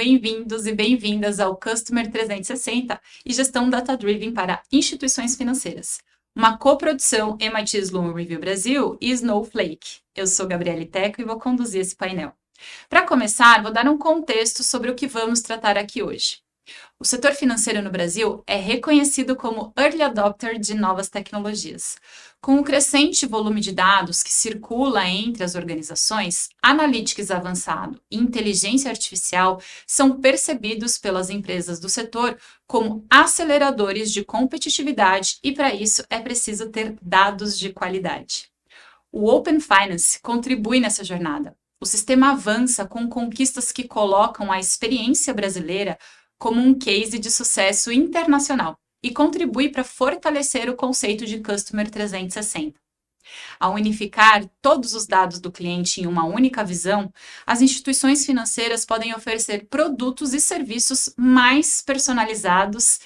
bem-vindos e bem-vindas ao Customer 360 e Gestão Data Driven para Instituições Financeiras, uma coprodução MIT Sloan Review Brasil e Snowflake. Eu sou Gabriele Teco e vou conduzir esse painel. Para começar, vou dar um contexto sobre o que vamos tratar aqui hoje. O setor financeiro no Brasil é reconhecido como early adopter de novas tecnologias. Com o crescente volume de dados que circula entre as organizações, analytics avançado e inteligência artificial são percebidos pelas empresas do setor como aceleradores de competitividade e, para isso, é preciso ter dados de qualidade. O Open Finance contribui nessa jornada. O sistema avança com conquistas que colocam a experiência brasileira como um case de sucesso internacional e contribui para fortalecer o conceito de Customer 360. Ao unificar todos os dados do cliente em uma única visão, as instituições financeiras podem oferecer produtos e serviços mais personalizados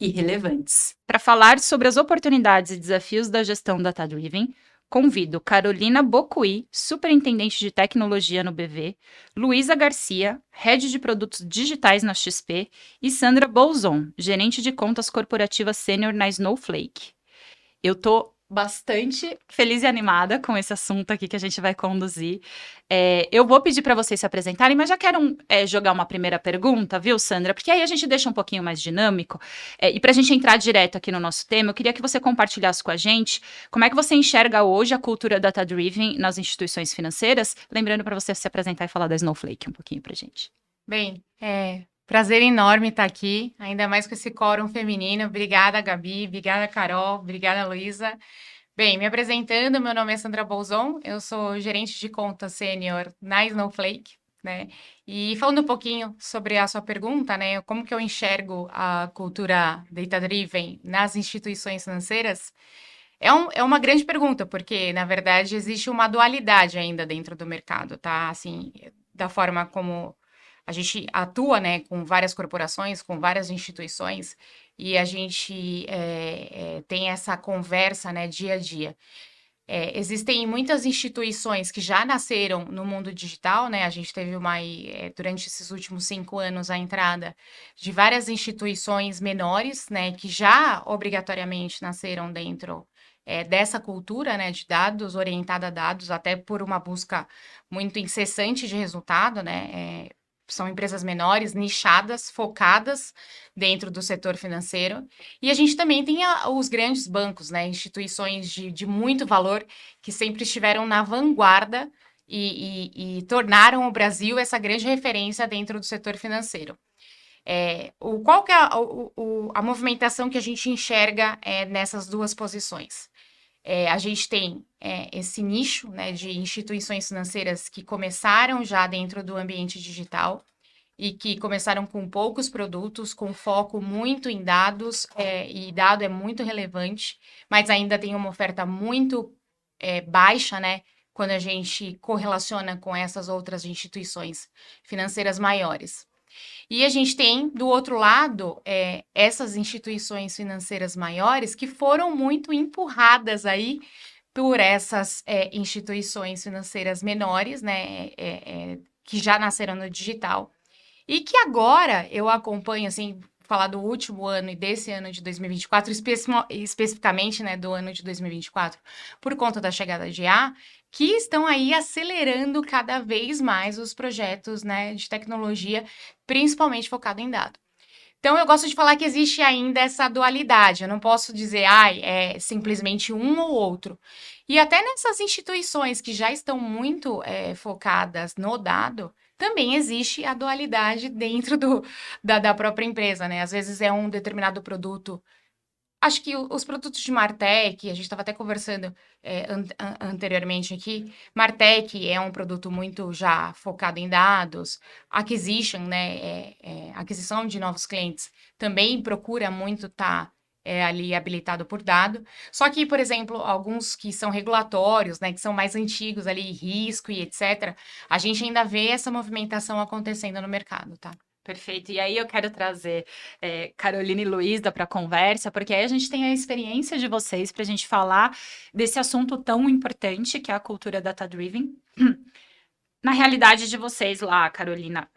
e relevantes. Para falar sobre as oportunidades e desafios da gestão data-driven, convido Carolina Bocuí, superintendente de tecnologia no BV, Luísa Garcia, head de produtos digitais na XP, e Sandra Bolzon, gerente de contas corporativas sênior na Snowflake. Eu estou bastante feliz e animada com esse assunto aqui que a gente vai conduzir. Eu vou pedir para vocês se apresentarem, mas já quero jogar uma primeira pergunta, viu, Sandra? Porque aí a gente deixa um pouquinho mais dinâmico. E para a gente entrar direto aqui no nosso tema, eu queria que você compartilhasse com a gente como é que você enxerga hoje a cultura data-driven nas instituições financeiras. Lembrando para você se apresentar e falar da Snowflake um pouquinho para a gente. Bem, prazer enorme estar aqui, ainda mais com esse quórum feminino. Obrigada, Gabi, obrigada, Carol, obrigada, Luísa. Bem, me apresentando, meu nome é Sandra Bolzon, eu sou gerente de conta sênior na Snowflake, né? E falando um pouquinho sobre a sua pergunta, né, como que eu enxergo a cultura data-driven nas instituições financeiras, é uma grande pergunta, porque, na verdade, existe uma dualidade ainda dentro do mercado, tá? Assim, da forma como a gente atua, né, com várias corporações, com várias instituições, e a gente tem essa conversa, né, dia a dia. Existem muitas instituições que já nasceram no mundo digital, né? A gente teve durante esses últimos 5 anos a entrada de várias instituições menores, né, que já obrigatoriamente nasceram dentro dessa cultura, né, de dados, orientada a dados, até por uma busca muito incessante de resultado, né? São empresas menores, nichadas, focadas dentro do setor financeiro. E a gente também tem os grandes bancos, né? Instituições de muito valor que sempre estiveram na vanguarda e tornaram o Brasil essa grande referência dentro do setor financeiro. Qual que é a movimentação que a gente enxerga nessas duas posições? A gente tem esse nicho, né, de instituições financeiras que começaram já dentro do ambiente digital e que começaram com poucos produtos, com foco muito em dados, e dado é muito relevante, mas ainda tem uma oferta muito baixa, né, quando a gente correlaciona com essas outras instituições financeiras maiores. E a gente tem, do outro lado, essas instituições financeiras maiores que foram muito empurradas aí por essas instituições financeiras menores, né, que já nasceram no digital. E que agora eu acompanho, assim, falar do último ano e desse ano de 2024, especificamente, né, do ano de 2024, por conta da chegada de IA, que estão aí acelerando cada vez mais os projetos, né, de tecnologia, principalmente focado em dado. Então, eu gosto de falar que existe ainda essa dualidade. Eu não posso dizer, é simplesmente um ou outro. E até nessas instituições que já estão muito focadas no dado, também existe a dualidade dentro da própria empresa, né? Às vezes é um determinado produto. Acho que os produtos de Martech, a gente estava até conversando anteriormente aqui, Martech é um produto muito já focado em dados, acquisition, né, aquisição de novos clientes, também procura muito estar ali habilitado por dado. Só que, por exemplo, alguns que são regulatórios, né, que são mais antigos ali, risco e etc., a gente ainda vê essa movimentação acontecendo no mercado, tá? Perfeito. E aí eu quero trazer Carolina e Luísa para a conversa, porque aí a gente tem a experiência de vocês para a gente falar desse assunto tão importante que é a cultura data-driven. Na realidade de vocês lá, Carolina,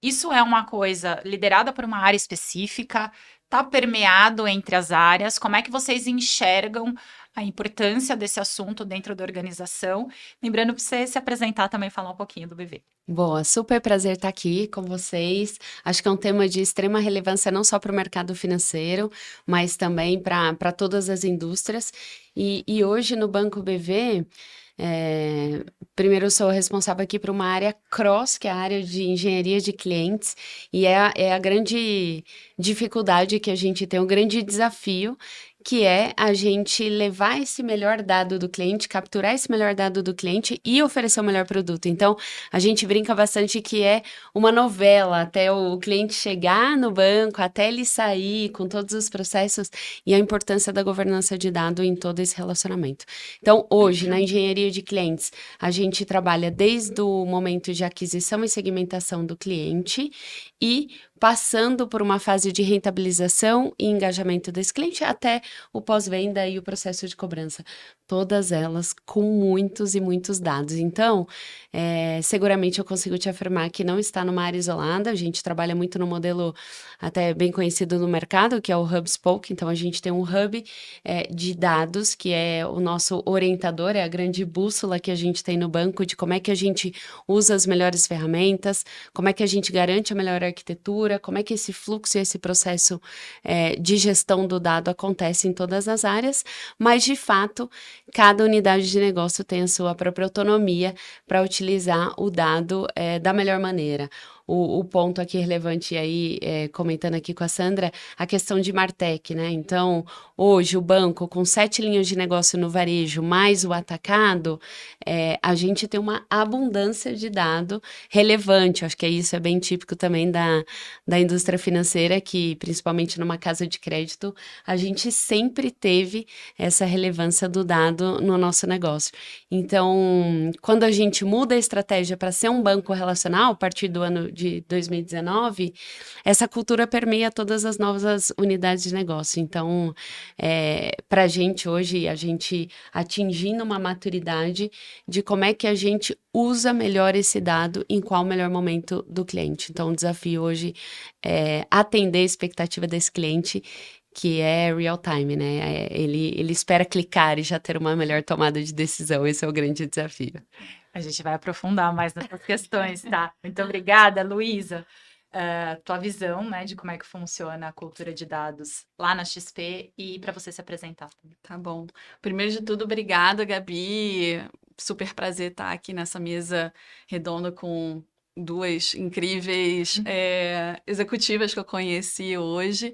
Isso é uma coisa liderada por uma área específica? Está permeado entre as áreas? Como é que vocês enxergam a importância desse assunto dentro da organização? Lembrando para você se apresentar também e falar um pouquinho do BV. Boa, super prazer estar aqui com vocês. Acho que é um tema de extrema relevância não só para o mercado financeiro, mas também para todas as indústrias. E hoje no Banco BV, primeiro eu sou responsável aqui por uma área cross, que é a área de engenharia de clientes, e é a grande dificuldade que a gente tem, um grande desafio, que é a gente levar esse melhor dado do cliente, capturar esse melhor dado do cliente e oferecer o melhor produto. Então, a gente brinca bastante que é uma novela até o cliente chegar no banco, até ele sair com todos os processos e a importância da governança de dado em todo esse relacionamento. Então, hoje, na engenharia de clientes, a gente trabalha desde o momento de aquisição e segmentação do cliente e passando por uma fase de rentabilização e engajamento desse cliente até o pós-venda e o processo de cobrança. Todas elas com muitos e muitos dados. Então, seguramente eu consigo te afirmar que não está numa área isolada. A gente trabalha muito no modelo até bem conhecido no mercado, que é o HubSpoke. Então, a gente tem um hub de dados, que é o nosso orientador, é a grande bússola que a gente tem no banco de como é que a gente usa as melhores ferramentas, como é que a gente garante a melhor arquitetura, como é que esse fluxo e esse processo de gestão do dado acontece em todas as áreas, mas de fato, cada unidade de negócio tem a sua própria autonomia para utilizar o dado da melhor maneira. O ponto aqui relevante aí, comentando aqui com a Sandra, a questão de Martech, né? Então, hoje o banco com 7 linhas de negócio no varejo, mais o atacado, a gente tem uma abundância de dado relevante. Acho que isso é bem típico também da indústria financeira, que principalmente numa casa de crédito, a gente sempre teve essa relevância do dado no nosso negócio. Então, quando a gente muda a estratégia para ser um banco relacional, a partir do ano de 2019, essa cultura permeia todas as novas unidades de negócio. Então, para a gente hoje, a gente atingindo uma maturidade de como é que a gente usa melhor esse dado em qual o melhor momento do cliente. Então, o desafio hoje é atender a expectativa desse cliente, que é real time, né? Ele espera clicar e já ter uma melhor tomada de decisão. Esse é o grande desafio. A gente vai aprofundar mais nessas questões, tá? Muito obrigada, Luísa. Tua visão, né, de como é que funciona a cultura de dados lá na XP e para você se apresentar. Tá bom. Primeiro de tudo, obrigada, Gabi. Super prazer estar aqui nessa mesa redonda com duas incríveis executivas que eu conheci hoje.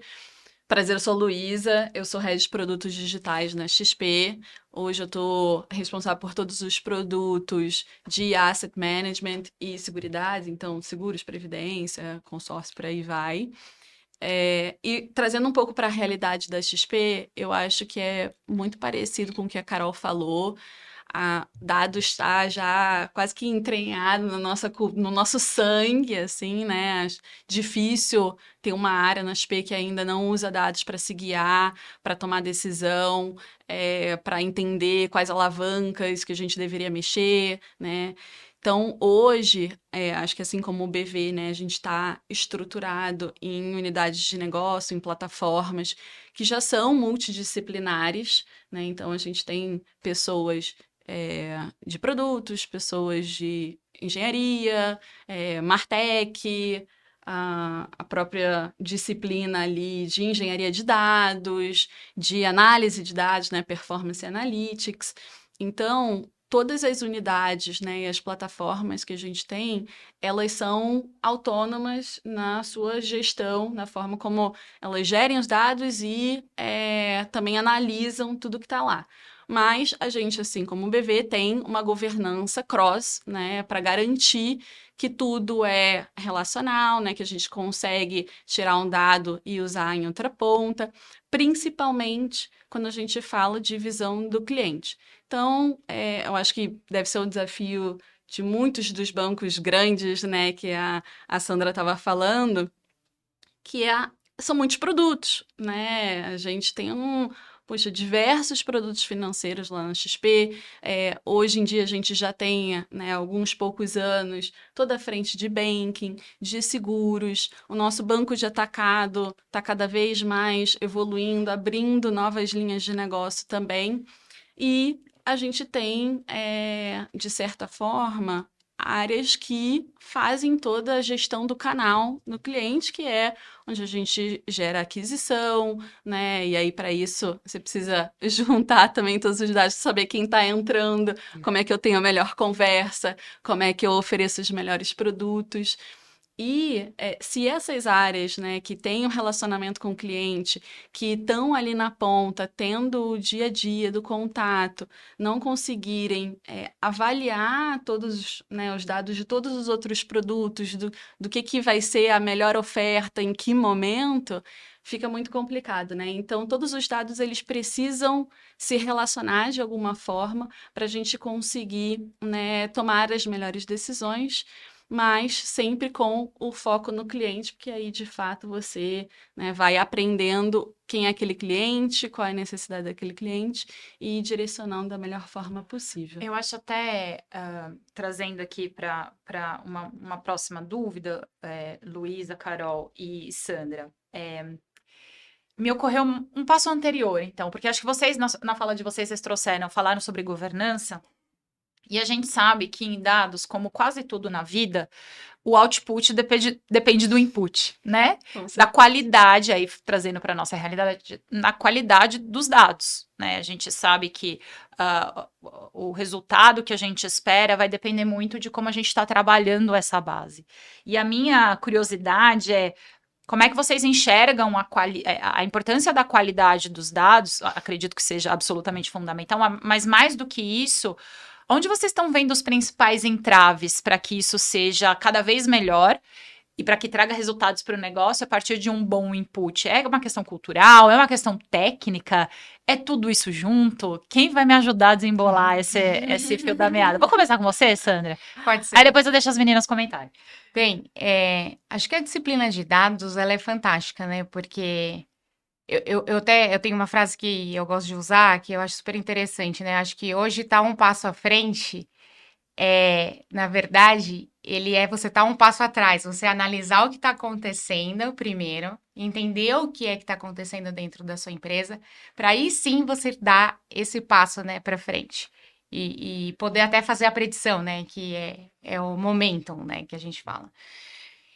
Prazer, eu sou Luísa, eu sou Head de Produtos Digitais na XP. Hoje eu estou responsável por todos os produtos de Asset Management e Seguridade, então seguros, previdência, consórcio, por aí vai. E trazendo um pouco para a realidade da XP, eu acho que é muito parecido com o que a Carol falou. Dado está já quase que entranhado no nosso sangue, assim, né? Difícil ter uma área na XP que ainda não usa dados para se guiar, para tomar decisão, para entender quais alavancas que a gente deveria mexer, né? Então, hoje, acho que assim como o BV, né, a gente está estruturado em unidades de negócio, em plataformas que já são multidisciplinares, né? Então, a gente tem pessoas de produtos, pessoas de engenharia, Martech, a própria disciplina ali de engenharia de dados, de análise de dados, né, performance analytics. Então, todas as unidades, né, e as plataformas que a gente tem, elas são autônomas na sua gestão, na forma como elas gerem os dados e também analisam tudo que está lá. Mas a gente, assim como o BV, tem uma governança cross, né, para garantir que tudo é relacional, né, que a gente consegue tirar um dado e usar em outra ponta, principalmente quando a gente fala de visão do cliente. Então, eu acho que deve ser um desafio de muitos dos bancos grandes, né, que a Sandra estava falando, que são muitos produtos, né? A gente tem poxa, diversos produtos financeiros lá na XP. Hoje em dia a gente já tem, né, alguns poucos anos, toda a frente de banking, de seguros. O nosso banco de atacado está cada vez mais evoluindo, abrindo novas linhas de negócio também. E a gente tem, de certa forma, áreas que fazem toda a gestão do canal do cliente, que é onde a gente gera aquisição, né? E aí, para isso, você precisa juntar também todos os dados, saber quem está entrando, como é que eu tenho a melhor conversa, como é que eu ofereço os melhores produtos. E se essas áreas, né, que têm um relacionamento com o cliente, que estão ali na ponta, tendo o dia a dia do contato, não conseguirem avaliar todos, né, os dados de todos os outros produtos, do que vai ser a melhor oferta, em que momento, fica muito complicado, né? Então, todos os dados eles precisam se relacionar de alguma forma para a gente conseguir, né, tomar as melhores decisões, mas sempre com o foco no cliente, porque aí, de fato, você, né, vai aprendendo quem é aquele cliente, qual é a necessidade daquele cliente e direcionando da melhor forma possível. Eu acho até, trazendo aqui para uma próxima dúvida, Luísa, Carol e Sandra, me ocorreu um passo anterior, então, porque acho que vocês, na fala de vocês falaram sobre governança, e a gente sabe que em dados, como quase tudo na vida, o output depende do input, né? Da qualidade, aí trazendo para a nossa realidade, na qualidade dos dados, né? A gente sabe que o resultado que a gente espera vai depender muito de como a gente está trabalhando essa base. E a minha curiosidade é como é que vocês enxergam a importância da qualidade dos dados? Acredito que seja absolutamente fundamental, mas mais do que isso, onde vocês estão vendo os principais entraves para que isso seja cada vez melhor e para que traga resultados para o negócio a partir de um bom input? É uma questão cultural? É uma questão técnica? É tudo isso junto? Quem vai me ajudar a desembolar esse fio da meada? Vou começar com você, Sandra? Pode ser. Aí depois eu deixo as meninas comentarem. Bem, acho que a disciplina de dados, ela é fantástica, né? Porque eu tenho uma frase que eu gosto de usar, que eu acho super interessante, né? Acho que hoje tá um passo à frente, na verdade, você tá um passo atrás, você analisar o que está acontecendo primeiro, entender o que é que está acontecendo dentro da sua empresa, para aí sim você dar esse passo, né, para frente. E poder até fazer a predição, né? Que é o momentum, né? Que a gente fala.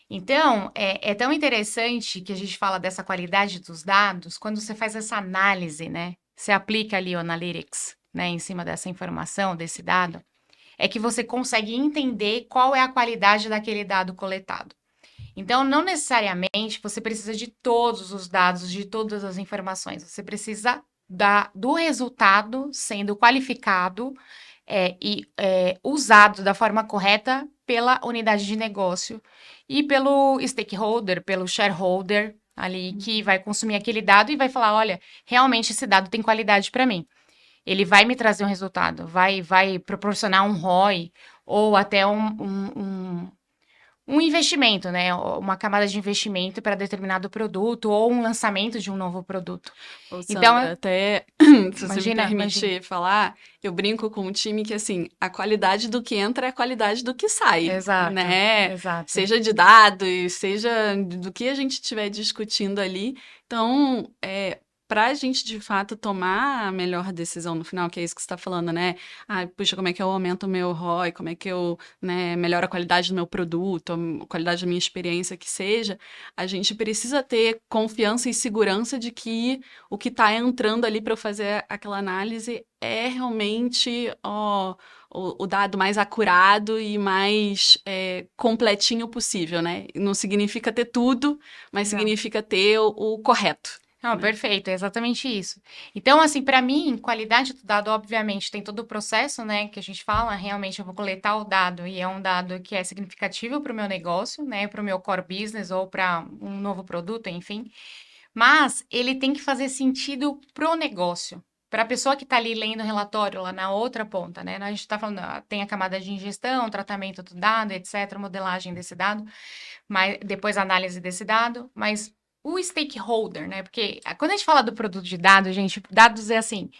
Então, é tão interessante que a gente fala dessa qualidade dos dados, quando você faz essa análise, né? Você aplica ali o Analytics, né? Em cima dessa informação, desse dado, é que você consegue entender qual é a qualidade daquele dado coletado. Então, não necessariamente você precisa de todos os dados, de todas as informações. Você precisa do resultado sendo qualificado e usado da forma correta pela unidade de negócio e pelo stakeholder, pelo shareholder ali que vai consumir aquele dado e vai falar, olha, realmente esse dado tem qualidade para mim. Ele vai me trazer um resultado, vai proporcionar um ROI ou até um investimento, né? Uma camada de investimento para determinado produto ou um lançamento de um novo produto. Ô, Sandra, Então, até, se você me permite falar, eu brinco com o time que, assim, a qualidade do que entra é a qualidade do que sai. Exato, né? exato. Seja de dados, seja do que a gente estiver discutindo ali. Então, para a gente, de fato, tomar a melhor decisão no final, que é isso que você está falando, né? Puxa, como é que eu aumento o meu ROI? Como é que eu, né, melhoro a qualidade do meu produto, a qualidade da minha experiência, que seja. A gente precisa ter confiança e segurança de que o que está entrando ali para eu fazer aquela análise é realmente o dado mais acurado e mais completinho possível, né? Não significa ter tudo, mas significa ter o correto. Não, perfeito, é exatamente isso. Então, assim, para mim, qualidade do dado, obviamente, tem todo o processo, né, que a gente fala, realmente eu vou coletar o dado e é um dado que é significativo para o meu negócio, né, para o meu core business ou para um novo produto, enfim. Mas ele tem que fazer sentido pro negócio, para a pessoa que está ali lendo o relatório lá na outra ponta, né? A gente está falando, tem a camada de ingestão, tratamento do dado, etc., modelagem desse dado, mas depois a análise desse dado, mas o stakeholder, né? Porque quando a gente fala do produto de dados, gente, dados é assim,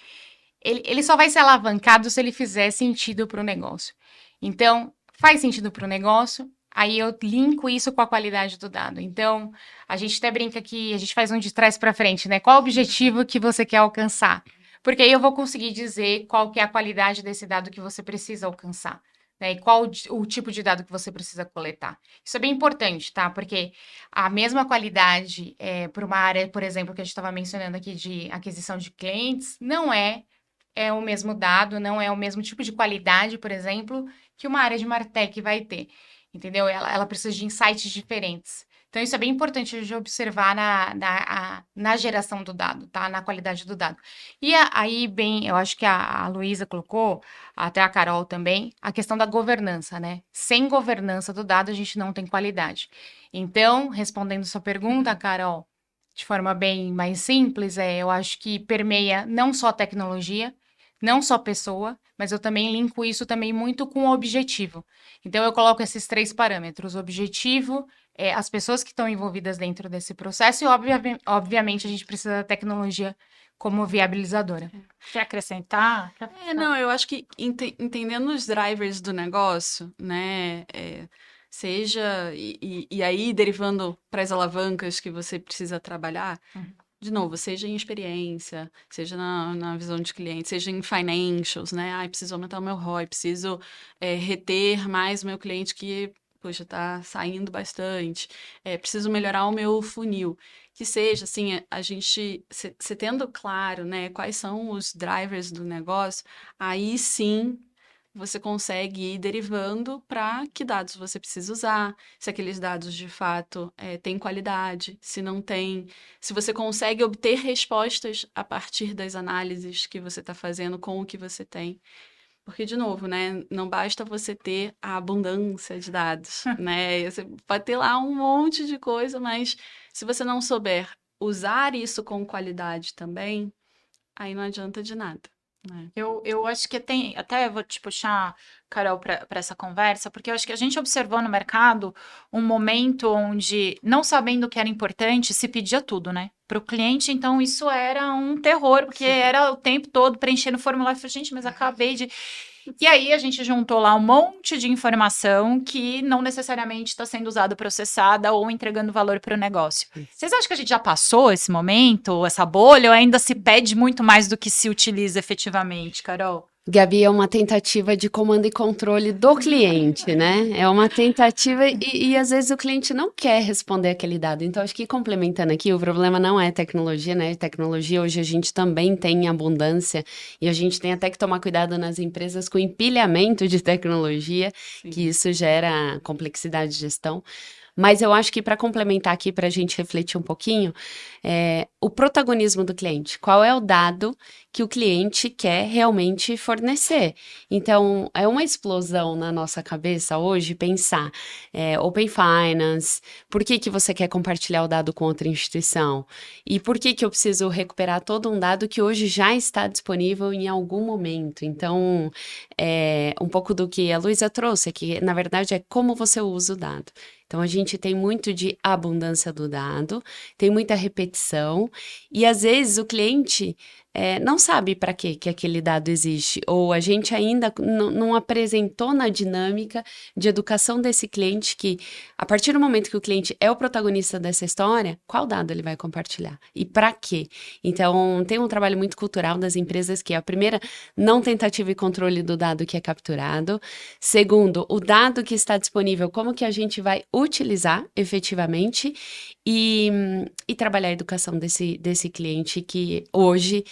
ele só vai ser alavancado se ele fizer sentido para o negócio. Então, faz sentido para o negócio, aí eu linko isso com a qualidade do dado. Então, a gente até brinca que a gente faz um de trás para frente, né? Qual o objetivo que você quer alcançar? Porque aí eu vou conseguir dizer qual que é a qualidade desse dado que você precisa alcançar, né? E qual o tipo de dado que você precisa coletar. Isso é bem importante, tá? Porque a mesma qualidade para uma área, por exemplo, que a gente estava mencionando aqui de aquisição de clientes, não é o mesmo dado, não é o mesmo tipo de qualidade, por exemplo, que uma área de Martech vai ter, entendeu? Ela precisa de insights diferentes. Então, isso é bem importante de observar na geração do dado, tá? Na qualidade do dado. E aí, bem, eu acho que a Luísa colocou, até a Carol também, a questão da governança, né? Sem governança do dado, a gente não tem qualidade. Então, respondendo sua pergunta, Carol, de forma bem mais simples, eu acho que permeia não só tecnologia, não só pessoa, mas eu também linko isso também muito com o objetivo. Então, eu coloco esses 3 parâmetros: o objetivo, as pessoas que estão envolvidas dentro desse processo e, obviamente, a gente precisa da tecnologia como viabilizadora. Quer acrescentar? Não, eu acho que entendendo os drivers do negócio, né, seja, e aí derivando para as alavancas que você precisa trabalhar, de novo, seja em experiência, seja na visão de cliente, seja em financials, né? Ai, preciso aumentar o meu ROI, preciso reter mais o meu cliente que, poxa, tá saindo bastante. Preciso melhorar o meu funil. Que seja, assim, a gente, se tendo claro, né, quais são os drivers do negócio, aí sim você consegue ir derivando para que dados você precisa usar, se aqueles dados de fato têm qualidade, se não tem, se você consegue obter respostas a partir das análises que você está fazendo com o que você tem. Porque, de novo, né, não basta você ter a abundância de dados, né? Você pode ter lá um monte de coisa, mas se você não souber usar isso com qualidade também, aí não adianta de nada. Eu acho que tem, até vou te puxar, Carol, para essa conversa, porque eu acho que a gente observou no mercado um momento onde, não sabendo o que era importante, se pedia tudo, né? Para o cliente, então isso era um terror, porque era o tempo todo preenchendo o formulário. Eu falei, gente, mas acabei de. E aí a gente juntou lá um monte de informação que não necessariamente está sendo usada, processada ou entregando valor para o negócio. Vocês acham que a gente já passou esse momento, essa bolha, ou ainda se pede muito mais do que se utiliza efetivamente, Carol? Gabi, é uma tentativa de comando e controle do cliente, né? É uma tentativa e às vezes o cliente não quer responder aquele dado. Então, acho que complementando aqui, o problema não é tecnologia, né? Tecnologia hoje a gente também tem em abundância e a gente tem até que tomar cuidado nas empresas com empilhamento de tecnologia, que isso gera complexidade de gestão. Mas eu acho que para complementar aqui, para a gente refletir um pouquinho, o protagonismo do cliente. Qual é o dado que o cliente quer realmente fornecer? Então, é uma explosão na nossa cabeça hoje pensar Open Finance, por que você quer compartilhar o dado com outra instituição? E por que eu preciso recuperar todo um dado que hoje já está disponível em algum momento? Então, um pouco do que a Luísa trouxe aqui, na verdade, é como você usa o dado. Então, a gente tem muito de abundância do dado, tem muita repetição, e às vezes o cliente não sabe para que aquele dado existe, ou a gente ainda não apresentou na dinâmica de educação desse cliente que, a partir do momento que o cliente é o protagonista dessa história, qual dado ele vai compartilhar? E para quê? Então, tem um trabalho muito cultural das empresas que é a primeira, não tentativa e controle do dado que é capturado. Segundo, o dado que está disponível, como que a gente vai utilizar efetivamente e trabalhar a educação desse cliente que hoje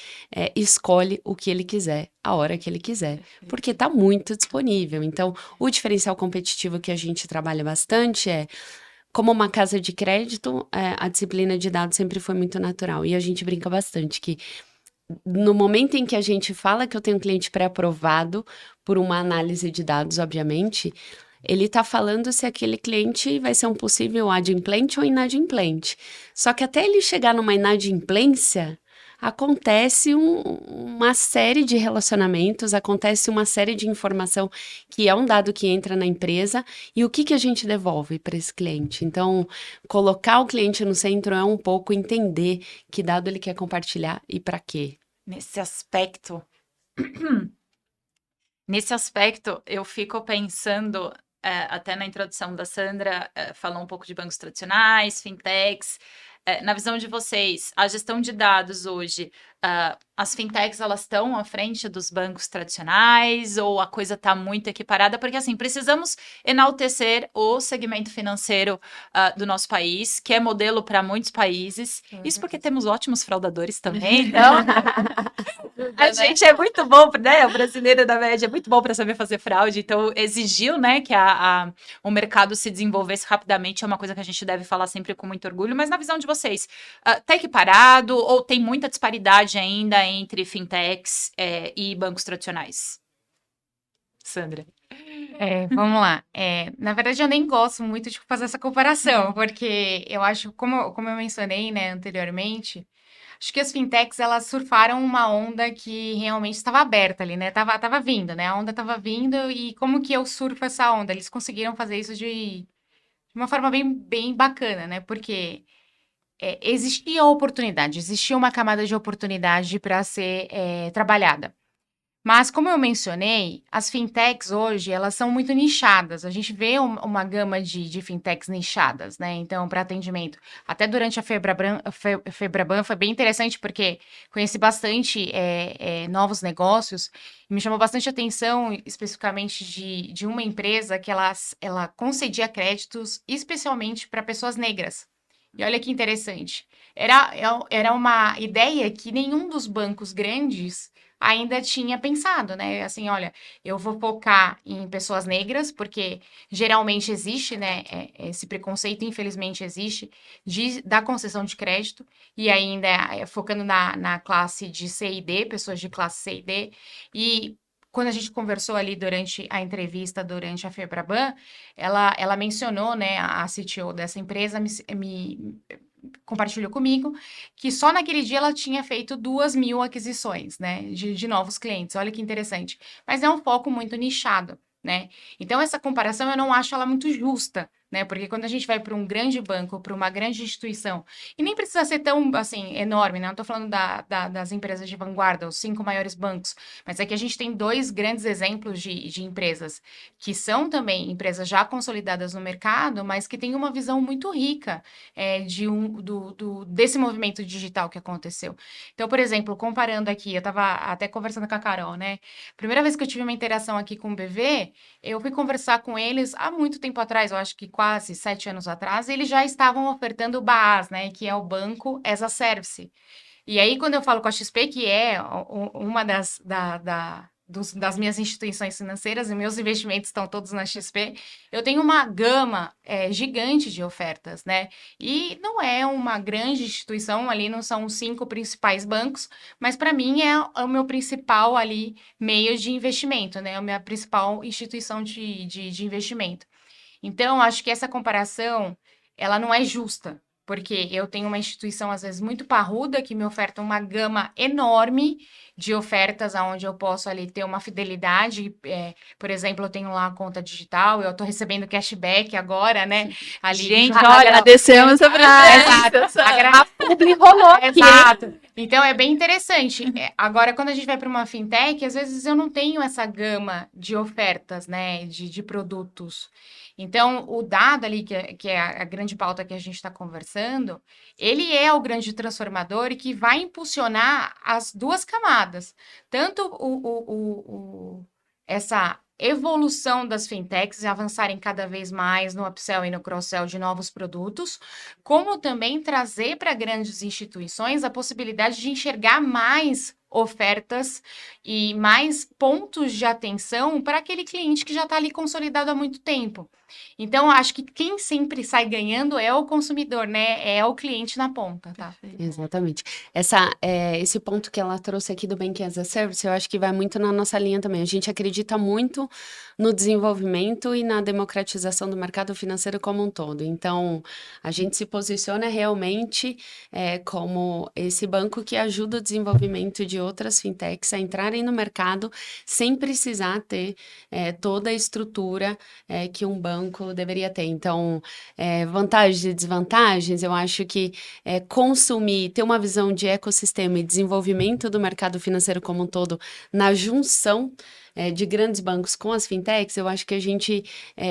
escolhe o que ele quiser, a hora que ele quiser, porque está muito disponível. Então, o diferencial competitivo que a gente trabalha bastante como uma casa de crédito, a disciplina de dados sempre foi muito natural. E a gente brinca bastante que no momento em que a gente fala que eu tenho um cliente pré-aprovado por uma análise de dados, obviamente, ele está falando se aquele cliente vai ser um possível adimplente ou inadimplente. Só que até ele chegar numa inadimplência, acontece uma série de relacionamentos, acontece uma série de informação que é um dado que entra na empresa e o que a gente devolve para esse cliente. Então, colocar o cliente no centro é um pouco entender que dado ele quer compartilhar e para quê. Nesse aspecto, eu fico pensando, até na introdução da Sandra, falou um pouco de bancos tradicionais, fintechs. Na visão de vocês, a gestão de dados hoje, as fintechs elas estão à frente dos bancos tradicionais ou a coisa está muito equiparada? Porque assim, precisamos enaltecer o segmento financeiro do nosso país, que é modelo para muitos países. Isso porque temos ótimos fraudadores também, então a gente é muito bom, né? O brasileiro da média é muito bom para saber fazer fraude, então exigiu, né, que o mercado se desenvolvesse rapidamente, é uma coisa que a gente deve falar sempre com muito orgulho, mas na visão de vocês, tá equiparado ou tem muita disparidade ainda entre fintechs e bancos tradicionais? Sandra. Vamos lá. Na verdade, eu nem gosto muito de fazer essa comparação, porque eu acho, como eu mencionei, né, anteriormente, acho que as fintechs, elas surfaram uma onda que realmente estava aberta ali, né? Tava vindo, né? A onda estava vindo e como que eu surfo essa onda? Eles conseguiram fazer isso de uma forma bem bacana, né? Porque existia oportunidade, existia uma camada de oportunidade para ser trabalhada. Mas, como eu mencionei, as fintechs hoje, elas são muito nichadas. A gente vê uma gama de fintechs nichadas, né? Então, para atendimento. Até durante a Febraban foi bem interessante, porque conheci bastante novos negócios. E me chamou bastante atenção, especificamente, de uma empresa que ela concedia créditos especialmente para pessoas negras. E olha que interessante. Era uma ideia que nenhum dos bancos grandes ainda tinha pensado, né? Assim, olha, eu vou focar em pessoas negras, porque geralmente existe, né? Esse preconceito, infelizmente, existe, da concessão de crédito, e ainda focando na classe de C e D, pessoas de classe C e D, e quando a gente conversou ali durante a entrevista, durante a Febraban, ela mencionou, né, a CTO dessa empresa me compartilhou comigo que só naquele dia ela tinha feito 2.000 aquisições, né, de novos clientes. Olha que interessante. Mas é um foco muito nichado, né? Então, essa comparação eu não acho ela muito justa, né? Porque quando a gente vai para um grande banco, para uma grande instituição, e nem precisa ser tão, assim, enorme, né? Não estou falando das empresas de vanguarda, os 5 maiores bancos, mas é que a gente tem 2 grandes exemplos de empresas que são também empresas já consolidadas no mercado, mas que têm uma visão muito rica desse movimento digital que aconteceu. Então, por exemplo, comparando aqui, eu estava até conversando com a Carol, né? Primeira vez que eu tive uma interação aqui com o BV, eu fui conversar com eles há muito tempo atrás, eu acho que quase 7 anos atrás, e eles já estavam ofertando o BaaS, né? Que é o Banco as a Service. E aí, quando eu falo com a XP, que é uma das minhas instituições financeiras, e meus investimentos estão todos na XP, eu tenho uma gama gigante de ofertas, né? E não é uma grande instituição, ali não são os 5 principais bancos, mas para mim é o meu principal ali meio de investimento, né? A minha principal instituição de investimento. Então, acho que essa comparação, ela não é justa, porque eu tenho uma instituição, às vezes, muito parruda, que me oferta uma gama enorme de ofertas, onde eu posso ali ter uma fidelidade. Por exemplo, eu tenho lá a conta digital, eu estou recebendo cashback agora, né? Ali, gente, olha, agradecemos a presença. A publi rolou aqui. Exato. Então, é bem interessante. Agora, quando a gente vai para uma fintech, às vezes eu não tenho essa gama de ofertas, né? De produtos. Então, o dado ali, que é a grande pauta que a gente está conversando, ele é o grande transformador e que vai impulsionar as 2 camadas. Tanto essa evolução das fintechs e avançarem cada vez mais no upsell e no cross-sell de novos produtos, como também trazer para grandes instituições a possibilidade de enxergar mais ofertas e mais pontos de atenção para aquele cliente que já está ali consolidado há muito tempo. Então, acho que quem sempre sai ganhando é o consumidor, né? É o cliente na ponta, tá? Perfeito. Exatamente. Esse ponto que ela trouxe aqui do Banking as a Service, eu acho que vai muito na nossa linha também. A gente acredita muito no desenvolvimento e na democratização do mercado financeiro como um todo. Então, a gente se posiciona realmente como esse banco que ajuda o desenvolvimento de outras fintechs a entrarem no mercado sem precisar ter toda a estrutura que um banco deveria ter. Então, vantagens e desvantagens, eu acho que consumir, ter uma visão de ecossistema e desenvolvimento do mercado financeiro como um todo na junção de grandes bancos com as fintechs, eu acho que a gente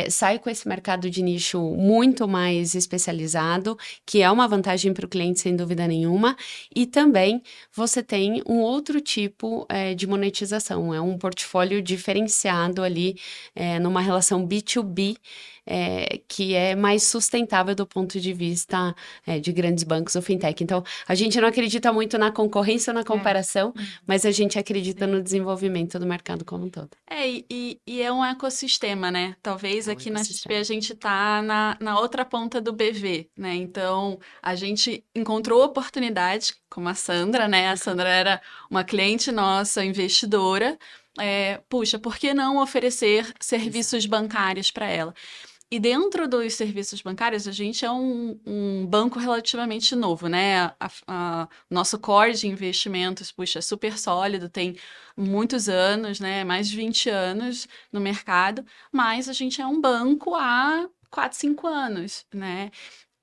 sai com esse mercado de nicho muito mais especializado, que é uma vantagem para o cliente, sem dúvida nenhuma, e também você tem um outro tipo de monetização, é um portfólio diferenciado ali numa relação B2B, que é mais sustentável do ponto de vista de grandes bancos ou fintech. Então, a gente não acredita muito na concorrência ou na comparação, mas a gente acredita no desenvolvimento do mercado como um todo. E é um ecossistema, né? Talvez É um aqui na XP ecossistema. a gente tá na outra ponta do BV, né? Então, a gente encontrou oportunidades, como a Sandra, né? A Sandra era uma cliente nossa, investidora. Puxa, por que não oferecer serviços bancários para ela? E dentro dos serviços bancários, a gente é um banco relativamente novo, né? Nosso core de investimentos, puxa, é super sólido, tem muitos anos, né? Mais de 20 anos no mercado, mas a gente é um banco há 4, 5 anos, né?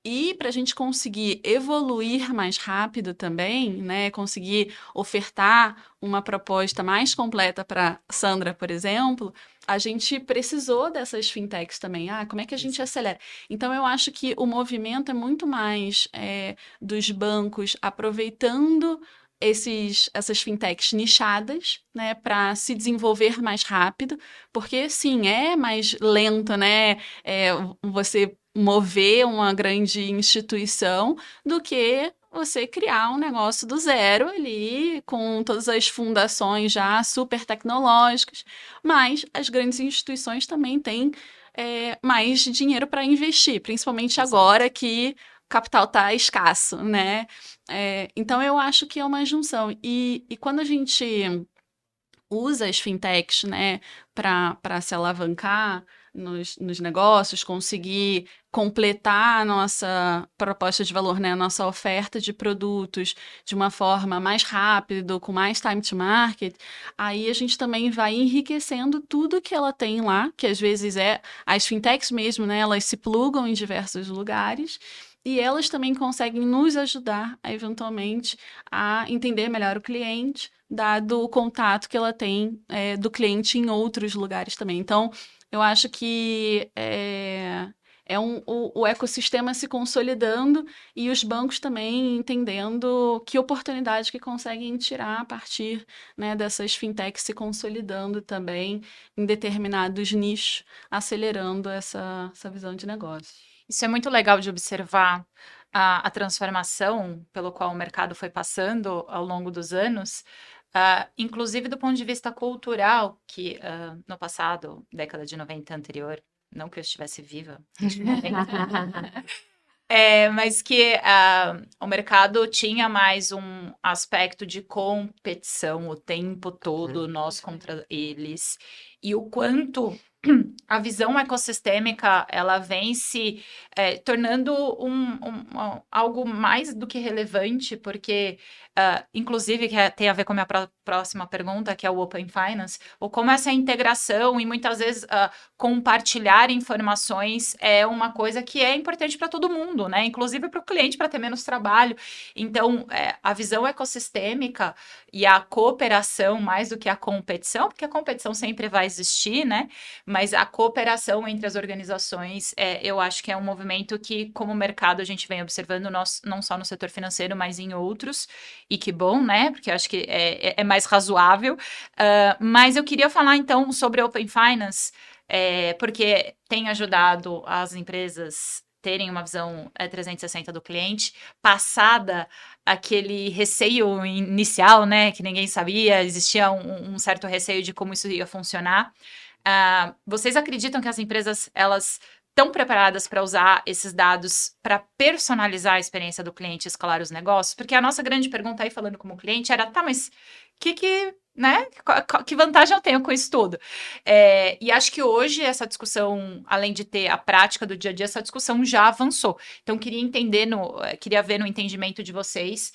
E para a gente conseguir evoluir mais rápido também, né, conseguir ofertar uma proposta mais completa para Sandra, por exemplo, a gente precisou dessas fintechs também. Como é que a gente acelera? Então, eu acho que o movimento é muito mais dos bancos aproveitando essas fintechs nichadas, né, para se desenvolver mais rápido, porque sim, é mais lento, né, você mover uma grande instituição do que você criar um negócio do zero ali, com todas as fundações já super tecnológicas, mas as grandes instituições também têm mais dinheiro para investir, principalmente agora que o capital está escasso, né? Então, eu acho que é uma junção. E quando a gente usa as fintechs, né, para se alavancar nos negócios, conseguir completar a nossa proposta de valor, né, a nossa oferta de produtos de uma forma mais rápida, com mais time to market, aí a gente também vai enriquecendo tudo que ela tem lá, que às vezes as fintechs mesmo, né, elas se plugam em diversos lugares, e elas também conseguem nos ajudar, eventualmente, a entender melhor o cliente, dado o contato que ela tem do cliente em outros lugares também. Então, eu acho que o ecossistema se consolidando e os bancos também entendendo que oportunidade que conseguem tirar a partir, né, dessas fintechs se consolidando também em determinados nichos, acelerando essa visão de negócio. Isso é muito legal de observar a transformação pelo qual o mercado foi passando ao longo dos anos, inclusive do ponto de vista cultural, que no passado, década de 90 anterior, não que eu estivesse viva, mas que o mercado tinha mais um aspecto de competição o tempo todo, nós contra eles, e o quanto a visão ecossistêmica ela vem se tornando algo mais do que relevante, porque, inclusive, tem a ver com a minha próxima pergunta, que é o Open Finance, ou como essa integração e muitas vezes compartilhar informações é uma coisa que é importante para todo mundo, né? Inclusive para o cliente, para ter menos trabalho. Então, a visão ecossistêmica e a cooperação, mais do que a competição, porque a competição sempre vai existir, né? Mas a cooperação entre as organizações, eu acho que é um movimento que, como mercado, a gente vem observando não só no setor financeiro, mas em outros. E que bom, né? Porque eu acho que é mais razoável. Mas eu queria falar, então, sobre Open Finance, porque tem ajudado as empresas terem uma visão 360 do cliente, passada aquele receio inicial, né, que ninguém sabia, existia um certo receio de como isso ia funcionar. Vocês acreditam que as empresas, elas estão preparadas para usar esses dados para personalizar a experiência do cliente e escalar os negócios? Porque a nossa grande pergunta aí, falando como cliente, era, tá, mas que vantagem eu tenho com isso tudo? E acho que hoje essa discussão, além de ter a prática do dia a dia, essa discussão já avançou. Então, queria ver no entendimento de vocês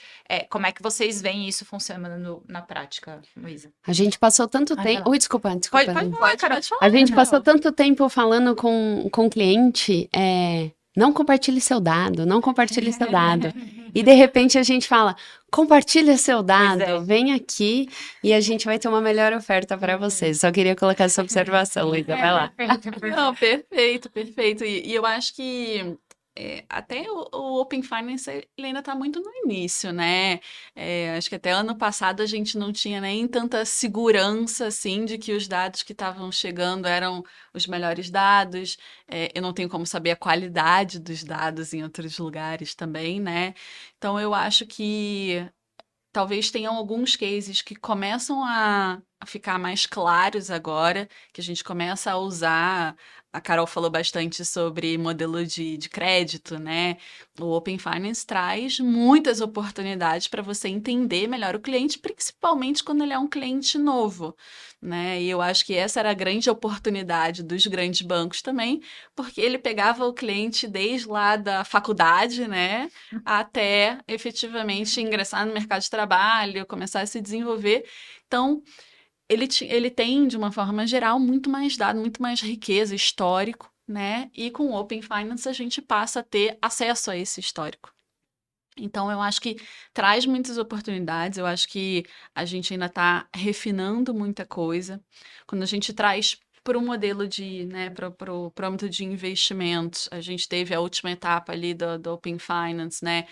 como é que vocês veem isso funcionando na prática, Luísa. A gente passou tanto Vai tempo. lá. Ui, desculpa. Pode falar, Carol. A gente passou tanto tempo falando com o cliente, não compartilhe seu dado, não compartilhe seu dado. E de repente a gente fala, compartilha seu dado, vem aqui e a gente vai ter uma melhor oferta para vocês. Só queria colocar essa observação, Luísa, vai lá. Não, perfeito, perfeito. E eu acho que até o Open Finance ele ainda está muito no início, né? Acho que até ano passado a gente não tinha nem tanta segurança assim de que os dados que estavam chegando eram os melhores dados. Eu não tenho como saber a qualidade dos dados em outros lugares também, né? Então eu acho que talvez tenham alguns cases que começam a ficar mais claros agora, que a gente começa a usar. A Carol falou bastante sobre modelo de crédito, né? O Open Finance traz muitas oportunidades para você entender melhor o cliente, principalmente quando ele é um cliente novo, né? E eu acho que essa era a grande oportunidade dos grandes bancos também, porque ele pegava o cliente desde lá da faculdade, né? Até efetivamente ingressar no mercado de trabalho, começar a se desenvolver. Então, ele tem, de uma forma geral, muito mais dado, muito mais riqueza, histórico, né? E com o Open Finance a gente passa a ter acesso a esse histórico. Então, eu acho que traz muitas oportunidades, eu acho que a gente ainda está refinando muita coisa. Quando a gente traz para o modelo né, para o âmbito de investimentos, a gente teve a última etapa ali do Open Finance, né,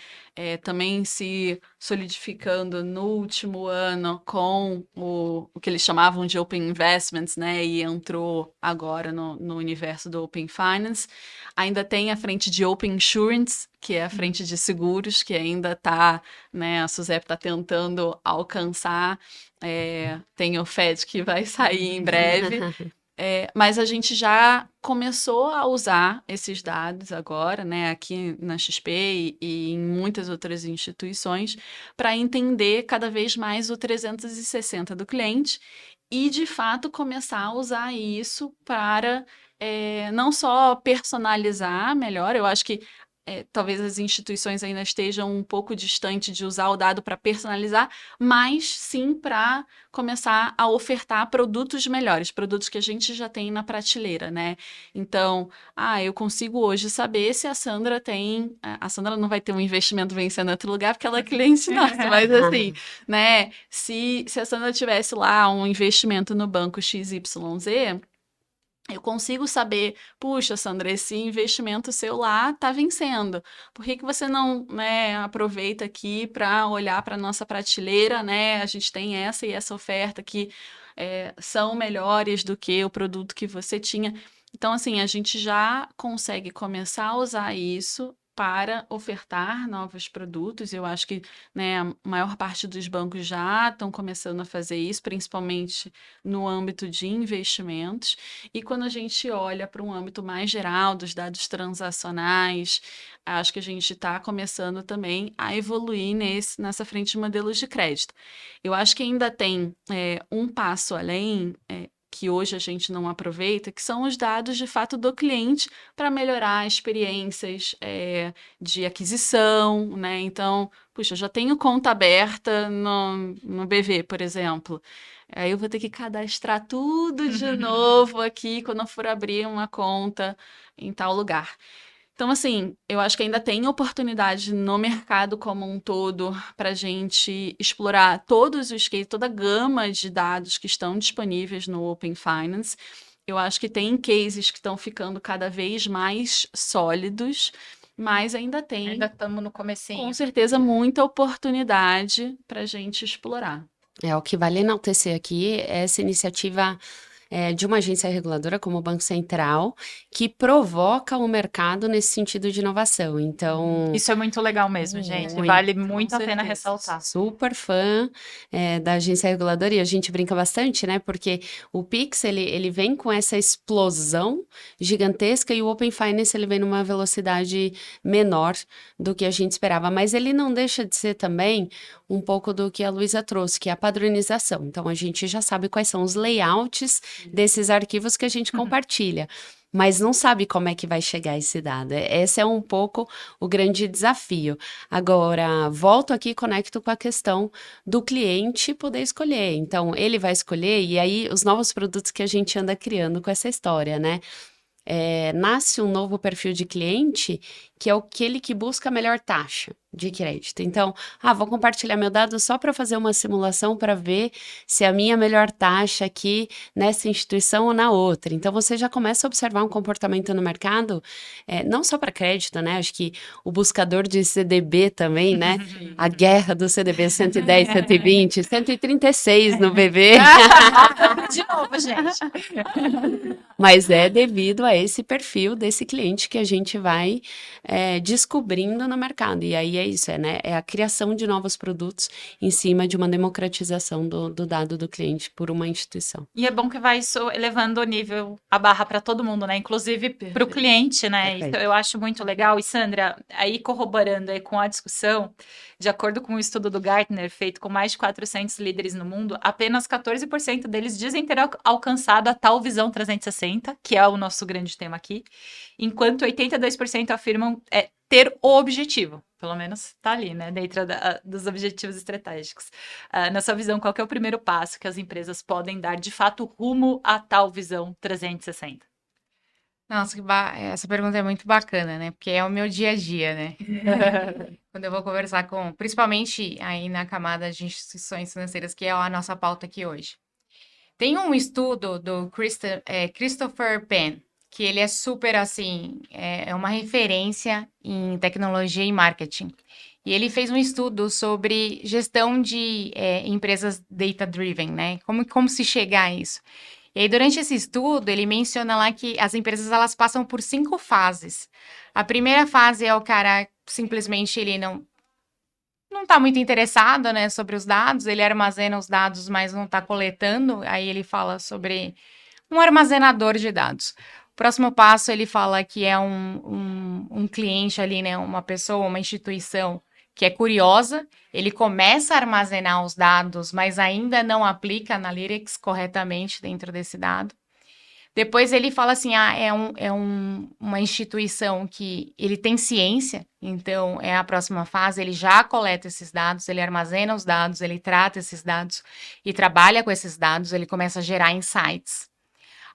também se solidificando no último ano com o que eles chamavam de Open Investments, né, e entrou agora no universo do Open Finance. Ainda tem a frente de Open Insurance, que é a frente de seguros, que ainda está, né, a SUSEP está tentando alcançar. Tem o FED que vai sair em breve. Mas a gente já começou a usar esses dados agora, né, aqui na XP e em muitas outras instituições, para entender cada vez mais o 360 do cliente e, de fato, começar a usar isso para não só personalizar melhor. Eu acho que talvez as instituições ainda estejam um pouco distantes de usar o dado para personalizar, mas sim para começar a ofertar produtos melhores, produtos que a gente já tem na prateleira, né? Então, eu consigo hoje saber se a Sandra tem... A Sandra não vai ter um investimento vencendo em outro lugar, porque ela é cliente nossa, mas assim, né? Se a Sandra tivesse lá um investimento no banco XYZ... eu consigo saber, puxa, Sandra, esse investimento seu lá está vencendo. Por que você não, né, aproveita aqui para olhar para a nossa prateleira, né? A gente tem essa e essa oferta que são melhores do que o produto que você tinha. Então, assim, a gente já consegue começar a usar isso para ofertar novos produtos. Eu acho que, né, a maior parte dos bancos já estão começando a fazer isso, principalmente no âmbito de investimentos. E quando a gente olha para um âmbito mais geral dos dados transacionais, acho que a gente está começando também a evoluir nessa frente de modelos de crédito. Eu acho que ainda tem um passo além, que hoje a gente não aproveita, que são os dados de fato do cliente para melhorar experiências de aquisição, né? Então, puxa, eu já tenho conta aberta no BV, por exemplo. Aí eu vou ter que cadastrar tudo de novo aqui quando eu for abrir uma conta em tal lugar. Então, assim, eu acho que ainda tem oportunidade no mercado como um todo para a gente explorar toda a gama de dados que estão disponíveis no Open Finance. Eu acho que tem cases que estão ficando cada vez mais sólidos, mas ainda tem, Ainda estamos no comecinho. com certeza, muita oportunidade para a gente explorar. O que vale enaltecer aqui é essa iniciativa de uma agência reguladora como o Banco Central, que provoca o mercado nesse sentido de inovação. Então, Isso é muito legal mesmo, gente. muito. Vale muito a Com pena certeza. ressaltar. Super fã da agência reguladora, e a gente brinca bastante, né? Porque o Pix, ele vem com essa explosão gigantesca e o Open Finance, ele vem numa velocidade menor do que a gente esperava. Mas ele não deixa de ser também um pouco do que a Luísa trouxe, que é a padronização. Então, a gente já sabe quais são os layouts desses arquivos que a gente compartilha. Mas não sabe como é que vai chegar esse dado. Esse é um pouco o grande desafio. Agora, volto aqui e conecto com a questão do cliente poder escolher. Então, ele vai escolher, e aí os novos produtos que a gente anda criando com essa história, né? Nasce um novo perfil de cliente que é aquele que busca a melhor taxa de crédito. Então, vou compartilhar meu dado só para fazer uma simulação para ver se a minha melhor taxa aqui nessa instituição ou na outra. Então, você já começa a observar um comportamento no mercado, não só para crédito, né? Acho que o buscador de CDB também, né? A guerra do CDB 110, 120, 136 no BB. De novo, gente. Mas é devido a esse perfil desse cliente que a gente vai descobrindo no mercado. E aí é isso, né? É a criação de novos produtos em cima de uma democratização do dado do cliente por uma instituição. E é bom que vai isso elevando o nível, a barra para todo mundo, né? Inclusive para o Perfeito. cliente, né? Perfeito. Isso eu acho muito legal. E Sandra, aí corroborando aí com a discussão, de acordo com um estudo do Gartner feito com mais de 400 líderes no mundo, apenas 14% deles dizem ter alcançado a tal visão 360, que é o nosso grande tema aqui, enquanto 82% afirmam ter o objetivo. Pelo menos tá ali, né? Dentro dos objetivos estratégicos. Na sua visão, qual que é o primeiro passo que as empresas podem dar de fato rumo a tal visão 360? Nossa, essa pergunta é muito bacana, né? Porque é o meu dia a dia, né? Quando eu vou conversar principalmente aí na camada de instituições financeiras, que é a nossa pauta aqui hoje. Tem um estudo do Christopher Penn, que ele é super, assim, é uma referência em tecnologia e marketing. E ele fez um estudo sobre gestão de empresas data-driven, né? Como se chegar a isso. E aí, durante esse estudo, ele menciona lá que as empresas, elas passam por 5 fases. A primeira fase é o cara, simplesmente, ele não está muito interessado, né, sobre os dados, ele armazena os dados, mas não está coletando, aí ele fala sobre um armazenador de dados. O próximo passo, ele fala que é um cliente ali, né, uma pessoa, uma instituição que é curiosa, ele começa a armazenar os dados, mas ainda não aplica Analytics corretamente dentro desse dado. Depois ele fala assim, uma instituição que ele tem ciência, então é a próxima fase, ele já coleta esses dados, ele armazena os dados, ele trata esses dados e trabalha com esses dados, ele começa a gerar insights.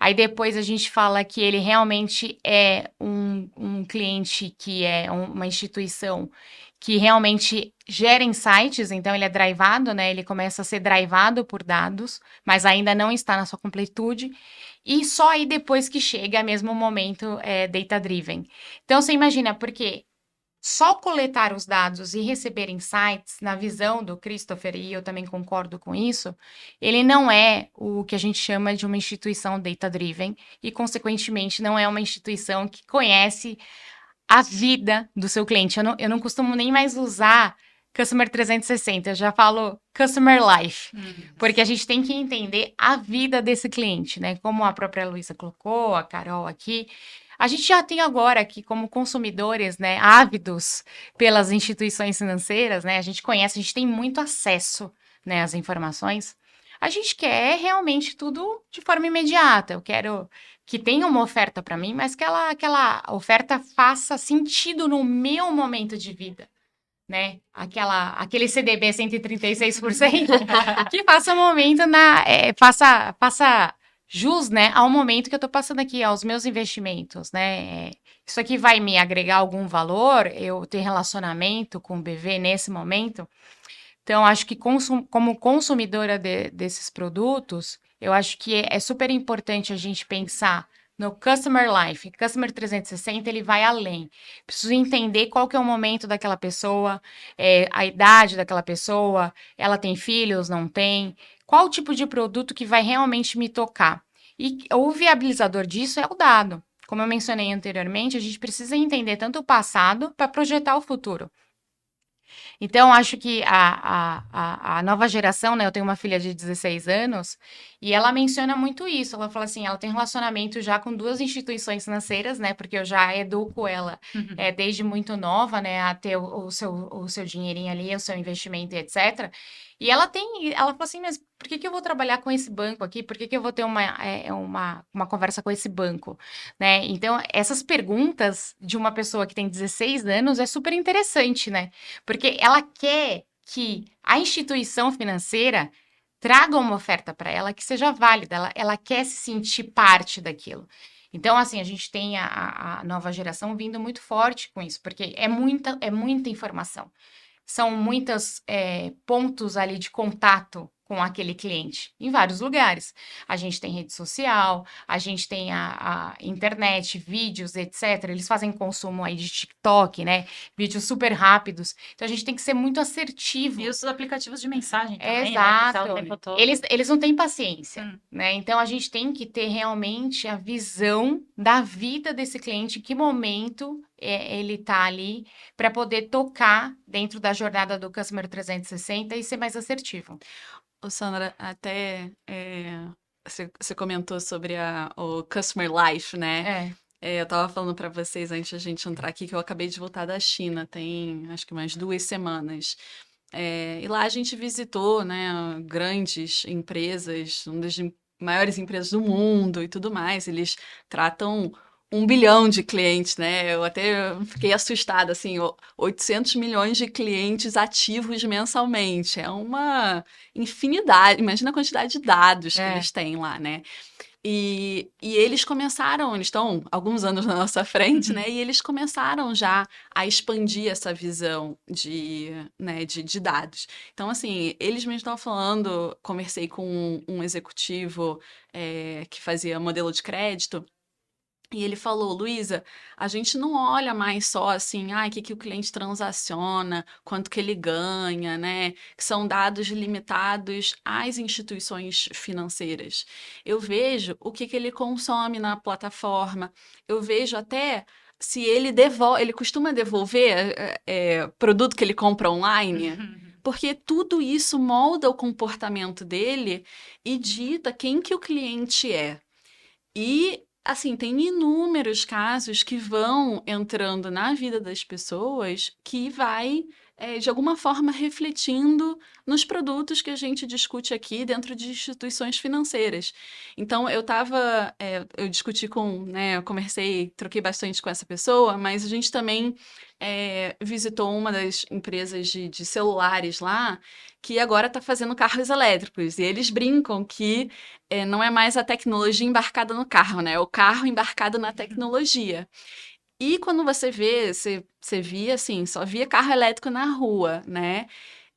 Aí depois a gente fala que ele realmente é um cliente que é uma instituição que realmente gera insights, então ele é drivado, né? Ele começa a ser drivado por dados, mas ainda não está na sua completude. E só aí depois que chega mesmo o momento data-driven. Então você imagina, porque só coletar os dados e receber insights, na visão do Christopher, e eu também concordo com isso, ele não é o que a gente chama de uma instituição data-driven e, consequentemente, não é uma instituição que conhece a vida do seu cliente. Eu não costumo nem mais usar Customer 360, eu já falo Customer Life, porque a gente tem que entender a vida desse cliente, né? Como a própria Luísa colocou, a Carol aqui. A gente já tem agora aqui como consumidores, né, ávidos pelas instituições financeiras, né? A gente conhece, a gente tem muito acesso, né, às informações. A gente quer realmente tudo de forma imediata. Eu quero que tenha uma oferta para mim, mas que aquela oferta faça sentido no meu momento de vida, né? Aquele CDB 136%, que faça momento faça jus, né, ao momento que eu tô passando aqui, aos meus investimentos, né? Isso aqui vai me agregar algum valor, eu ter relacionamento com o BV nesse momento. Então, acho que como consumidora desses produtos, eu acho que é super importante a gente pensar no Customer Life. Customer 360, ele vai além. Preciso entender qual que é o momento daquela pessoa, a idade daquela pessoa, ela tem filhos, não tem? Qual o tipo de produto que vai realmente me tocar? E o viabilizador disso é o dado. Como eu mencionei anteriormente, a gente precisa entender tanto o passado para projetar o futuro. Então, acho que a nova geração, né? Eu tenho uma filha de 16 anos e ela menciona muito isso. Ela fala assim, ela tem relacionamento já com 2 instituições financeiras, né? Porque eu já educo ela desde muito nova, né? A ter o seu dinheirinho ali, o seu investimento e etc. E ela fala assim, mas por que eu vou trabalhar com esse banco aqui? Por que eu vou ter uma conversa com esse banco? Né? Então, essas perguntas de uma pessoa que tem 16 anos é super interessante, né? Porque ela quer que a instituição financeira traga uma oferta para ela que seja válida, ela quer se sentir parte daquilo. Então, assim, a gente tem a nova geração vindo muito forte com isso, porque é muita informação. São muitos pontos ali de contato com aquele cliente, em vários lugares. A gente tem rede social, a gente tem a internet, vídeos, etc. Eles fazem consumo aí de TikTok, né? Vídeos super rápidos. Então, a gente tem que ser muito assertivo. E os aplicativos de mensagem também, né? Exato. Que tá o tempo todo. Eles não têm paciência, né? Então, a gente tem que ter realmente a visão da vida desse cliente, em que momento ele tá ali, para poder tocar dentro da jornada do Customer 360 e ser mais assertivo. Ô, Sandra, até você comentou sobre o Customer Life, né? Eu tava falando para vocês antes da gente entrar aqui que eu acabei de voltar da China, tem acho que umas 2 semanas. E lá a gente visitou, né, grandes empresas, uma das maiores empresas do mundo e tudo mais. Eles tratam 1 bilhão de clientes, né? Eu até fiquei assustada, assim, 800 milhões de clientes ativos mensalmente. É uma infinidade, imagina a quantidade de dados que eles têm lá, né? E eles estão alguns anos na nossa frente, né? E eles começaram já a expandir essa visão de dados. Então, assim, eles mesmos estavam falando, conversei com um executivo que fazia modelo de crédito, e ele falou, Luísa, a gente não olha mais só assim, o que o cliente transaciona, quanto que ele ganha, né? Que são dados limitados às instituições financeiras. Eu vejo o que ele consome na plataforma, eu vejo até se ele ele costuma devolver produto que ele compra online. Porque tudo isso molda o comportamento dele e dita quem que o cliente é. E assim, tem inúmeros casos que vão entrando na vida das pessoas que vai, de alguma forma, refletindo nos produtos que a gente discute aqui dentro de instituições financeiras. Então, eu discuti eu conversei, troquei bastante com essa pessoa, mas a gente também visitou uma das empresas de celulares lá, que agora está fazendo carros elétricos. E eles brincam que não é mais a tecnologia embarcada no carro, né? É o carro embarcado na tecnologia. E quando você via, assim, só via carro elétrico na rua, né?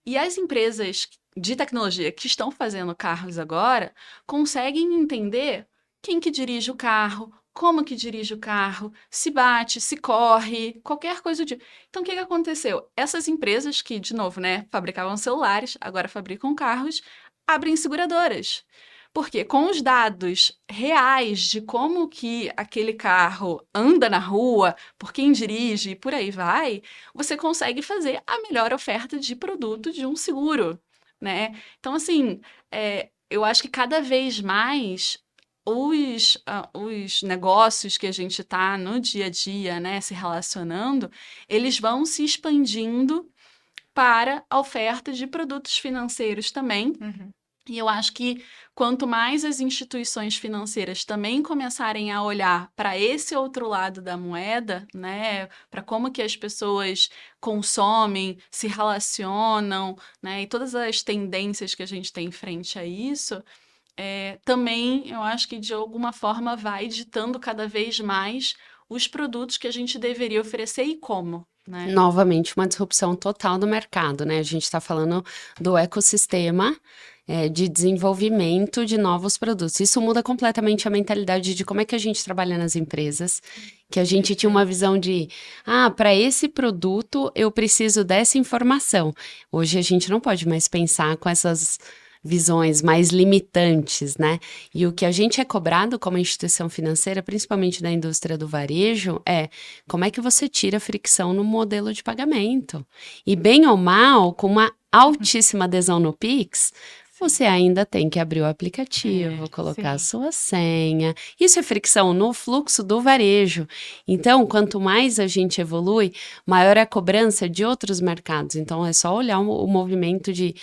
E as empresas de tecnologia que estão fazendo carros agora conseguem entender quem que dirige o carro, como que dirige o carro, se bate, se corre, qualquer coisa do tipo. Então, o que aconteceu? Essas empresas que, de novo, né, fabricavam celulares, agora fabricam carros, abrem seguradoras. Porque com os dados reais de como que aquele carro anda na rua, por quem dirige e por aí vai, você consegue fazer a melhor oferta de produto de um seguro, né? Então, assim, eu acho que cada vez mais os negócios que a gente está no dia a dia, né, se relacionando, eles vão se expandindo para a oferta de produtos financeiros também. E eu acho que quanto mais as instituições financeiras também começarem a olhar para esse outro lado da moeda, né, para como que as pessoas consomem, se relacionam, né, e todas as tendências que a gente tem frente a isso, também eu acho que de alguma forma vai ditando cada vez mais os produtos que a gente deveria oferecer e como. Né? Novamente, uma disrupção total do mercado, né? A gente está falando do ecossistema de desenvolvimento de novos produtos. Isso muda completamente a mentalidade de como é que a gente trabalha nas empresas, que a gente tinha uma visão de, para esse produto eu preciso dessa informação. Hoje a gente não pode mais pensar com essas visões mais limitantes, né? E o que a gente é cobrado como instituição financeira, principalmente da indústria do varejo, é como é que você tira a fricção no modelo de pagamento. E bem ou mal, com uma altíssima adesão no Pix, você ainda tem que abrir o aplicativo, colocar a sim. sua senha. Isso é fricção no fluxo do varejo. Então, quanto mais a gente evolui, maior é a cobrança de outros mercados. Então, é só olhar o movimento de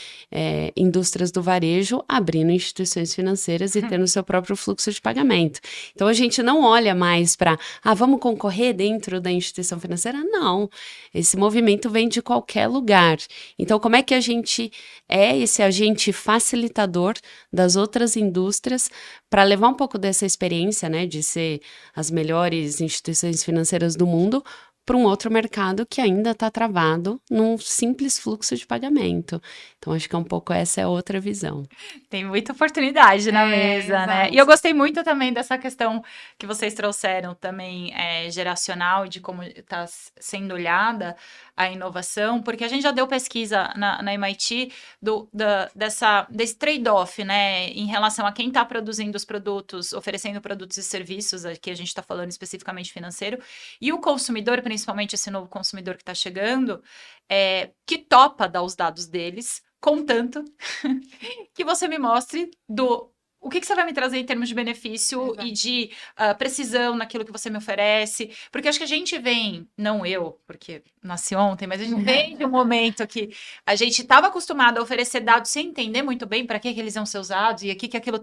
indústrias do varejo abrindo instituições financeiras e tendo seu próprio fluxo de pagamento. Então, a gente não olha mais para, vamos concorrer dentro da instituição financeira? Não. Esse movimento vem de qualquer lugar. Então, como é que a gente é esse agente facilitador das outras indústrias para levar um pouco dessa experiência, né, de ser as melhores instituições financeiras do mundo para um outro mercado que ainda está travado num simples fluxo de pagamento. Então, acho que um pouco essa é outra visão. Tem muita oportunidade na mesa, né? E eu gostei muito também dessa questão que vocês trouxeram também geracional, de como está sendo olhada a inovação, porque a gente já deu pesquisa na MIT desse trade-off, né, em relação a quem está produzindo os produtos, oferecendo produtos e serviços, aqui a gente está falando especificamente financeiro, e o consumidor, principalmente esse novo consumidor que está chegando, que topa dar os dados deles, contanto que você me mostre o que você vai me trazer em termos de benefício Exato. e de precisão naquilo que você me oferece. Porque acho que a gente vem, não eu, porque nasci ontem, mas a gente vem de um momento que a gente estava acostumado a oferecer dados sem entender muito bem para que eles iam ser usados e que aquilo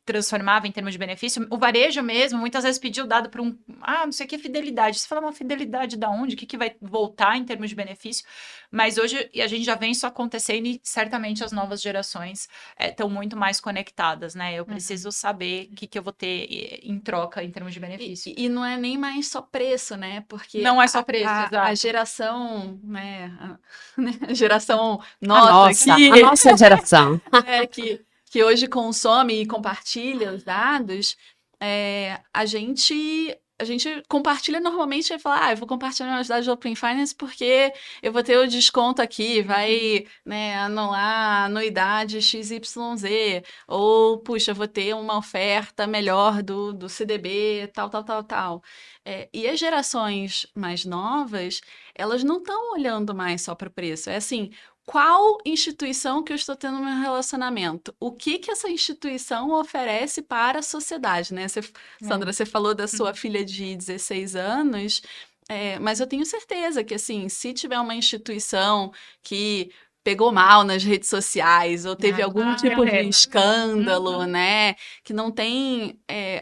transformava em termos de benefício. O varejo mesmo, muitas vezes pediu dado para não sei o que, fidelidade. Você fala, uma fidelidade da onde? O que vai voltar em termos de benefício? Mas hoje a gente já vem isso acontecendo e certamente as novas gerações estão muito mais conectadas, né? Eu preciso saber o que eu vou ter em troca em termos de benefício. E não é nem mais só preço, né? Porque Não é só preço, a exato. geração, né? A geração A nossa aqui, a nossa geração. né, que hoje consome e compartilha os dados, a gente compartilha normalmente e fala, eu vou compartilhar meus dados do Open Finance porque eu vou ter o desconto aqui, vai, né, anular a anuidade XYZ, ou, puxa, eu vou ter uma oferta melhor do CDB, tal, tal, tal, tal. E as gerações mais novas, elas não estão olhando mais só para o preço. É assim, qual instituição que eu estou tendo no meu relacionamento? O que essa instituição oferece para a sociedade, né? Sandra, você falou da sua filha de 16 anos, mas eu tenho certeza que, assim, se tiver uma instituição que pegou mal nas redes sociais ou teve algum tipo de escândalo, né? Que não tem,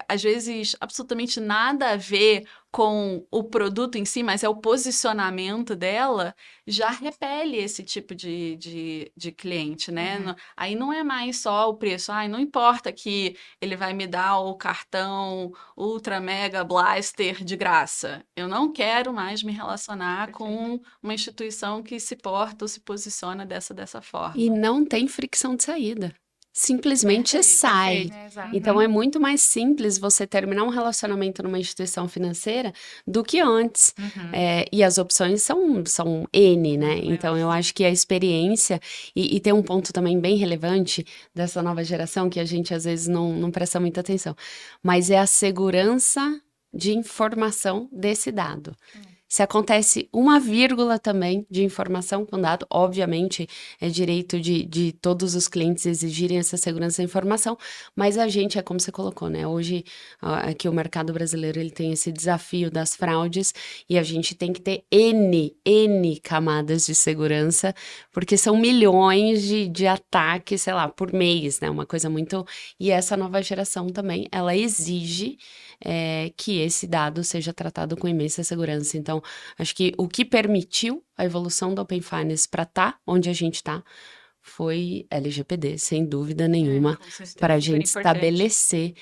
às vezes, absolutamente nada a ver com o produto em si, mas é o posicionamento dela, já repele esse tipo de cliente, né? Aí não é mais só o preço. Não importa que ele vai me dar o cartão Ultra Mega Blaster de graça. Eu não quero mais me relacionar com uma instituição que se porta ou se posiciona dessa forma. E não tem fricção de saída. Simplesmente sai. Então, é muito mais simples você terminar um relacionamento numa instituição financeira do que antes. E as opções são N, né? Então, eu acho que a experiência... E tem um ponto também bem relevante dessa nova geração que a gente, às vezes, não presta muita atenção. Mas é a segurança de informação desse dado. Se acontece uma vírgula também de informação com dado, obviamente é direito de todos os clientes exigirem essa segurança da informação, mas a gente, como você colocou, né? Hoje, aqui o mercado brasileiro, ele tem esse desafio das fraudes e a gente tem que ter N camadas de segurança, porque são milhões de ataques, sei lá, por mês, né? Uma coisa muito... E essa nova geração também, ela exige que esse dado seja tratado com imensa segurança. Então, acho que o que permitiu a evolução do Open Finance para estar onde a gente está foi LGPD, sem dúvida nenhuma, para a gente estabelecer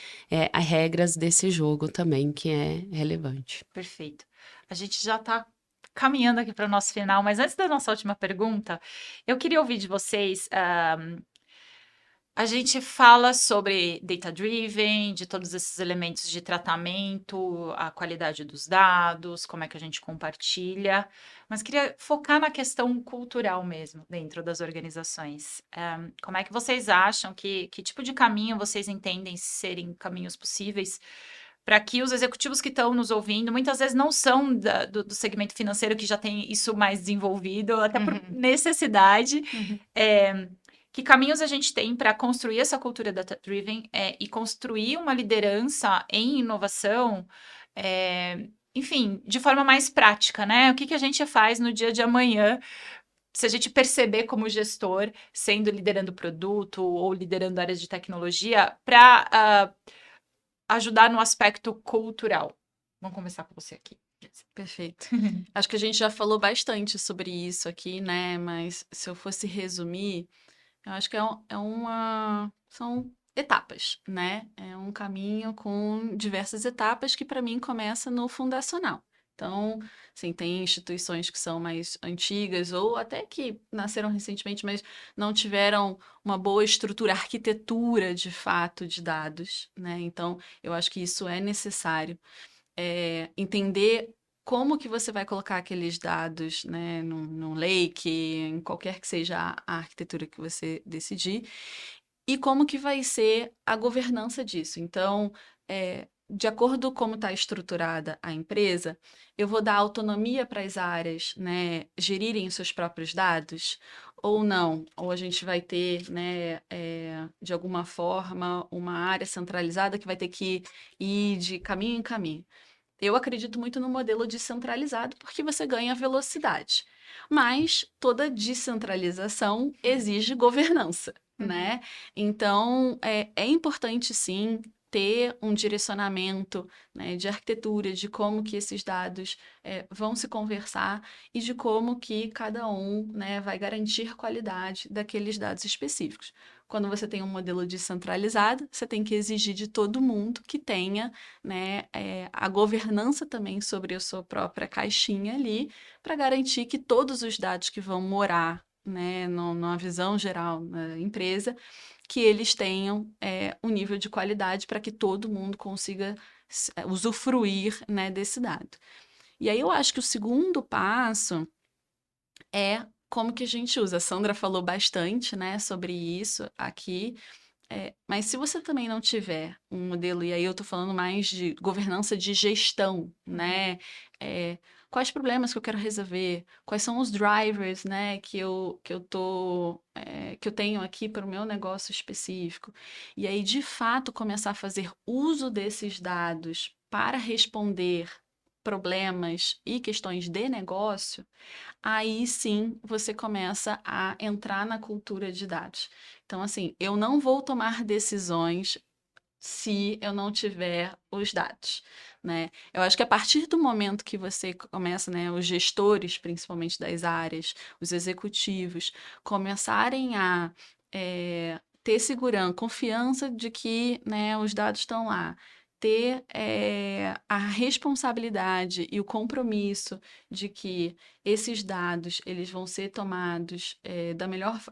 as regras desse jogo também, que é relevante. Perfeito. A gente já está caminhando aqui para o nosso final, mas antes da nossa última pergunta, eu queria ouvir de vocês A gente fala sobre data-driven, de todos esses elementos de tratamento, a qualidade dos dados, como é que a gente compartilha, mas queria focar na questão cultural mesmo, dentro das organizações. Como é que vocês acham que tipo de caminho vocês entendem serem caminhos possíveis para que os executivos que estão nos ouvindo, muitas vezes não são do segmento financeiro que já tem isso mais desenvolvido, até por necessidade, que caminhos a gente tem para construir essa cultura data-driven e construir uma liderança em inovação, enfim, de forma mais prática, né? O que a gente faz no dia de amanhã, se a gente perceber como gestor, liderando produto ou liderando áreas de tecnologia, para ajudar no aspecto cultural. Vamos começar com você aqui. Perfeito. Acho que a gente já falou bastante sobre isso aqui, né? Mas se eu fosse resumir, eu acho que são etapas, né? É um caminho com diversas etapas que, para mim, começa no fundacional. Então, assim, tem instituições que são mais antigas ou até que nasceram recentemente, mas não tiveram uma boa estrutura, arquitetura, de fato, de dados, né? Então, eu acho que isso é necessário. Entender como que você vai colocar aqueles dados, né, num lake, em qualquer que seja a arquitetura que você decidir, e como que vai ser a governança disso. Então, de acordo com como está estruturada a empresa, eu vou dar autonomia para as áreas, né, gerirem os seus próprios dados, ou não, ou a gente vai ter, né, de alguma forma, uma área centralizada que vai ter que ir de caminho em caminho. Eu acredito muito no modelo descentralizado porque você ganha velocidade. Mas toda descentralização exige governança, né? Então, é importante, sim, ter um direcionamento, né, de arquitetura, de como que esses dados vão se conversar e de como que cada um, né, vai garantir qualidade daqueles dados específicos. Quando você tem um modelo descentralizado, você tem que exigir de todo mundo que tenha, né, a governança também sobre a sua própria caixinha ali, para garantir que todos os dados que vão morar, né, numa visão geral na empresa, que eles tenham um nível de qualidade para que todo mundo consiga usufruir, né, desse dado. E aí eu acho que o segundo passo é como que a gente usa. A Sandra falou bastante, né, sobre isso aqui. Mas se você também não tiver um modelo, e aí eu estou falando mais de governança de gestão, né? Quais problemas que eu quero resolver? Quais são os drivers, né, que eu tenho aqui para o meu negócio específico? E aí, de fato, começar a fazer uso desses dados para responder problemas e questões de negócio, aí sim você começa a entrar na cultura de dados. Então, assim, eu não vou tomar decisões se eu não tiver os dados, né? Eu acho que a partir do momento que você começa, né, os gestores, principalmente das áreas, os executivos, começarem a ter segurança, confiança de que, né, os dados estão lá, ter a responsabilidade e o compromisso de que esses dados eles vão ser tomados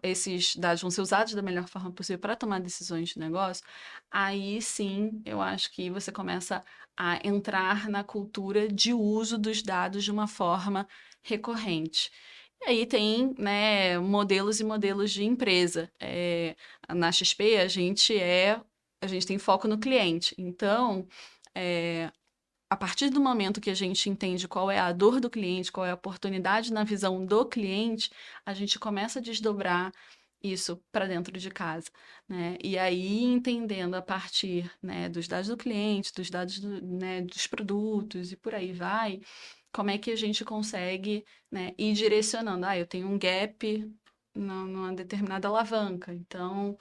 esses dados vão ser usados da melhor forma possível para tomar decisões de negócio, aí sim eu acho que você começa a entrar na cultura de uso dos dados de uma forma recorrente. E aí tem, né, modelos e modelos de empresa. Na XP a gente tem foco no cliente. Então, a partir do momento que a gente entende qual é a dor do cliente, qual é a oportunidade na visão do cliente, a gente começa a desdobrar isso para dentro de casa, né? E aí entendendo a partir, né, dos dados do cliente, dos dados né, dos produtos e por aí vai, como é que a gente consegue, né, ir direcionando. Eu tenho um gap numa determinada alavanca, então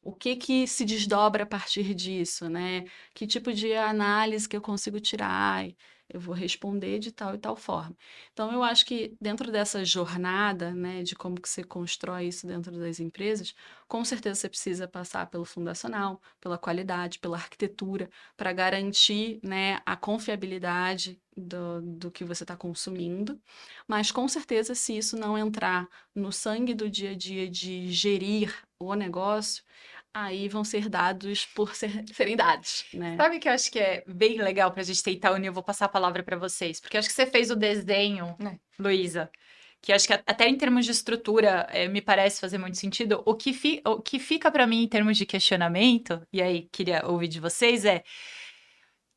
o que se desdobra a partir disso, né? Que tipo de análise que eu consigo tirar? Eu vou responder de tal e tal forma. Então, eu acho que dentro dessa jornada, né, de como que você constrói isso dentro das empresas, com certeza você precisa passar pelo fundacional, pela qualidade, pela arquitetura, para garantir, né, a confiabilidade do que você está consumindo. Mas, com certeza, se isso não entrar no sangue do dia a dia de gerir o negócio, aí vão ser dados por serem dados, né? Sabe o que eu acho que é bem legal pra gente tentar unir? Eu vou passar a palavra pra vocês, porque eu acho que você fez o desenho, Luísa, que eu acho que até em termos de estrutura me parece fazer muito sentido. O que fica pra mim em termos de questionamento, e aí queria ouvir de vocês,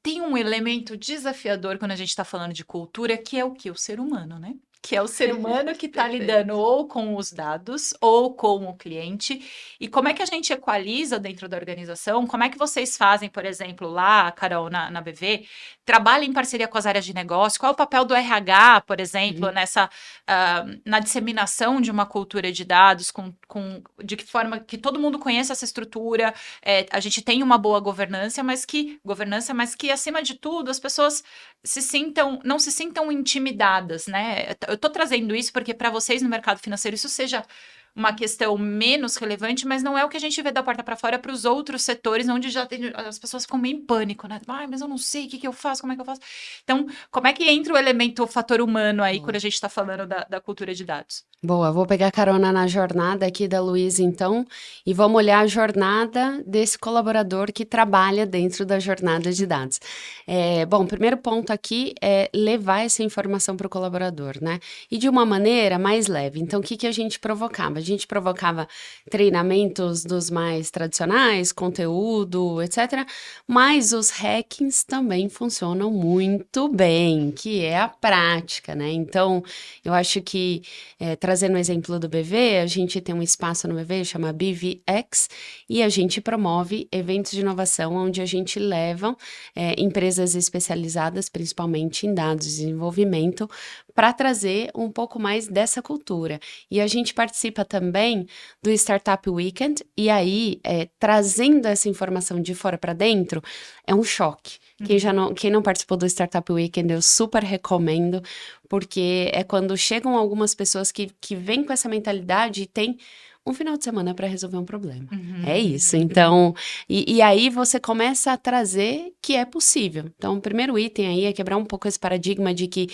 tem um elemento desafiador quando a gente está falando de cultura, que é o que? O ser humano, né? Que é o ser humano que está lidando ou com os dados ou com o cliente. E como é que a gente equaliza dentro da organização? Como é que vocês fazem, por exemplo, lá, Carol, na BV, trabalha em parceria com as áreas de negócio? Qual é o papel do RH, por exemplo, na disseminação de uma cultura de dados, de que forma que todo mundo conheça essa estrutura, a gente tem uma boa governança, mas que acima de tudo as pessoas não se sintam intimidadas, né? Eu estou trazendo isso porque para vocês no mercado financeiro isso seja uma questão menos relevante, mas não é o que a gente vê da porta para fora para os outros setores, onde as pessoas ficam meio em pânico, né? Ai, mas eu não sei o que eu faço, como é que eu faço? Então, como é que entra o elemento, o fator humano aí, quando a gente está falando da cultura de dados? Boa, vou pegar carona na jornada aqui da Luísa, então, e vamos olhar a jornada desse colaborador que trabalha dentro da jornada de dados. Bom, o primeiro ponto aqui é levar essa informação para o colaborador, né? E de uma maneira mais leve. Então, o que a gente provocava? A gente provocava treinamentos dos mais tradicionais, conteúdo, etc. Mas os hackings também funcionam muito bem, que é a prática, né? Então, eu acho que trazendo o exemplo do BV, a gente tem um espaço no BV, chama BVX, e a gente promove eventos de inovação onde a gente leva empresas especializadas, principalmente em dados de desenvolvimento, para trazer um pouco mais dessa cultura. E a gente participa também do Startup Weekend, e aí, trazendo essa informação de fora para dentro, é um choque. Quem não participou do Startup Weekend, eu super recomendo, porque é quando chegam algumas pessoas que vêm com essa mentalidade e tem um final de semana para resolver um problema. É isso. Então, e aí você começa a trazer que é possível. Então, o primeiro item aí é quebrar um pouco esse paradigma de que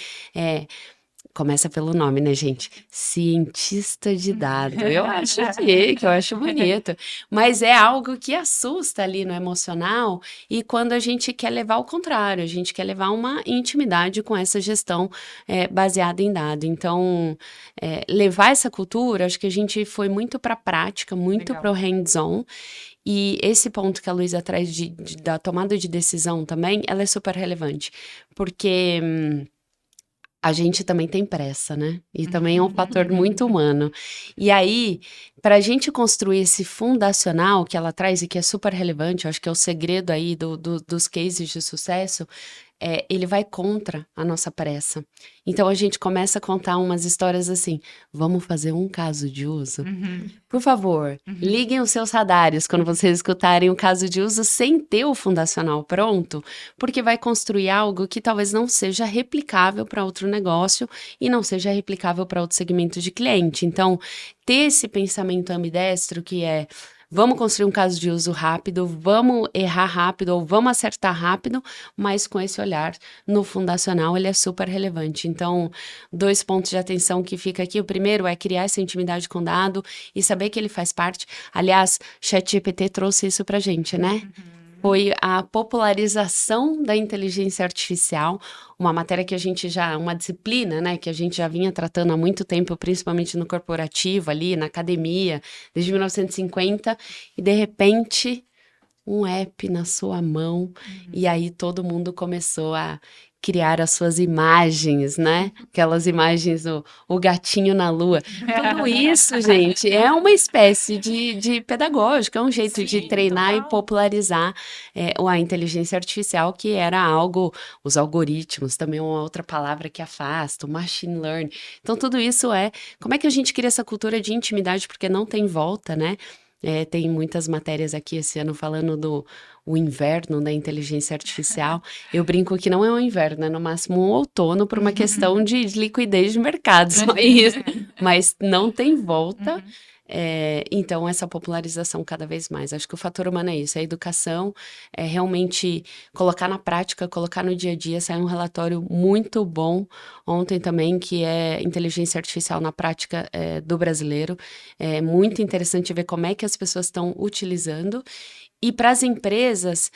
começa pelo nome, né, gente? Cientista de dados. Eu acho chique, eu acho bonito. Mas é algo que assusta ali no emocional, e quando a gente quer levar ao contrário, a gente quer levar uma intimidade com essa gestão baseada em dado. Então, levar essa cultura, acho que a gente foi muito para a prática, muito para o hands-on. E esse ponto que a Luísa traz da tomada de decisão também, ela é super relevante. Porque a gente também tem pressa, né? E também é um fator muito humano. E aí, para a gente construir esse fundacional que ela traz e que é super relevante, eu acho que é o segredo aí dos cases de sucesso, ele vai contra a nossa pressa. Então, a gente começa a contar umas histórias assim, vamos fazer um caso de uso? Por favor, liguem os seus radares quando vocês escutarem um caso de uso sem ter o fundacional pronto, porque vai construir algo que talvez não seja replicável para outro negócio e não seja replicável para outro segmento de cliente. Então, ter esse pensamento ambidestro que vamos construir um caso de uso rápido, vamos errar rápido ou vamos acertar rápido, mas com esse olhar no fundacional ele é super relevante. Então, 2 pontos de atenção que fica aqui. O primeiro é criar essa intimidade com o dado e saber que ele faz parte. Aliás, ChatGPT trouxe isso pra gente, né? Foi a popularização da inteligência artificial, uma matéria que uma disciplina, né, que a gente já vinha tratando há muito tempo, principalmente no corporativo ali, na academia, desde 1950, e de repente, um app na sua mão, e aí todo mundo começou a criar as suas imagens, né? Aquelas imagens, o gatinho na lua. Tudo isso, gente, é uma espécie de pedagógico, é um jeito de treinar e popularizar a inteligência artificial, que era algo, os algoritmos, também é uma outra palavra que afasta, o machine learning. Então, tudo isso como é que a gente cria essa cultura de intimidade, porque não tem volta, né? Tem muitas matérias aqui esse ano falando o inverno da inteligência artificial. Eu brinco que não é um inverno, é no máximo um outono por uma questão de liquidez de mercado, só isso. Mas não tem volta. Então, essa popularização cada vez mais. Acho que o fator humano é isso, a educação é realmente colocar na prática, colocar no dia a dia. Saiu um relatório muito bom ontem também, que é inteligência artificial na prática do brasileiro. É muito interessante ver como é que as pessoas estão utilizando. E para as empresas,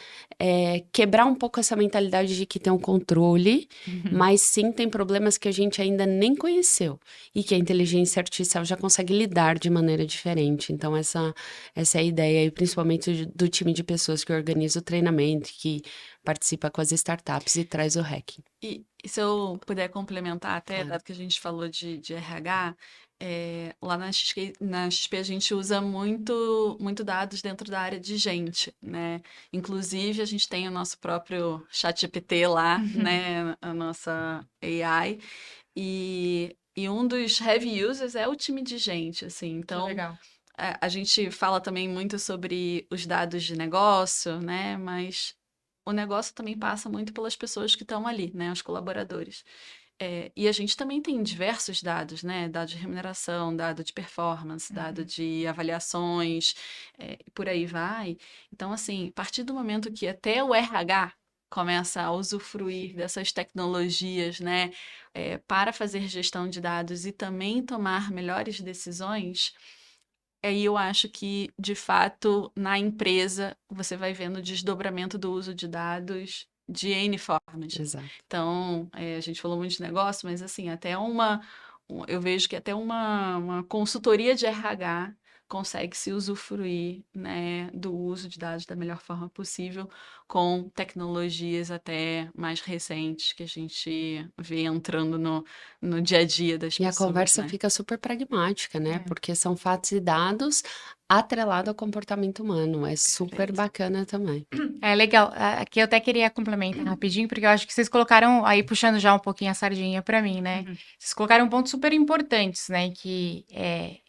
quebrar um pouco essa mentalidade de que tem um controle, mas sim tem problemas que a gente ainda nem conheceu e que a inteligência artificial já consegue lidar de maneira diferente. Então, essa é a ideia, e principalmente do time de pessoas que organiza o treinamento, que participa com as startups e traz o hacking. E se eu puder complementar até, Claro. dado que a gente falou de RH, lá na XP a gente usa muito dados dentro da área de gente, né? Inclusive, a gente tem o nosso próprio ChatGPT lá, né? A nossa AI. E um dos heavy users é o time de gente, assim. Que Então, legal. a gente fala também muito sobre os dados de negócio, né? Mas o negócio também passa muito pelas pessoas que estão ali, né? Os colaboradores. E a gente também tem diversos dados, né? Dado de remuneração, dado de performance, dado de avaliações, por aí vai. Então, assim, a partir do momento que até o RH começa a usufruir dessas tecnologias, né? Para fazer gestão de dados e também tomar melhores decisões, aí eu acho que, de fato, na empresa, você vai vendo o desdobramento do uso de dados de N formas. Exato. Então, a gente falou muito de negócio, mas assim, eu vejo que até uma consultoria de RH consegue se usufruir, né, do uso de dados da melhor forma possível, com tecnologias até mais recentes que a gente vê entrando no dia a dia das E a pessoas, conversa né? fica super pragmática, né? É. Porque são fatos e dados atrelado ao comportamento humano. É super Perfeito. bacana também. É legal. Aqui eu até queria complementar rapidinho, porque eu acho que vocês colocaram, aí puxando já um pouquinho a sardinha para mim, né? Vocês colocaram pontos super importantes, né? Que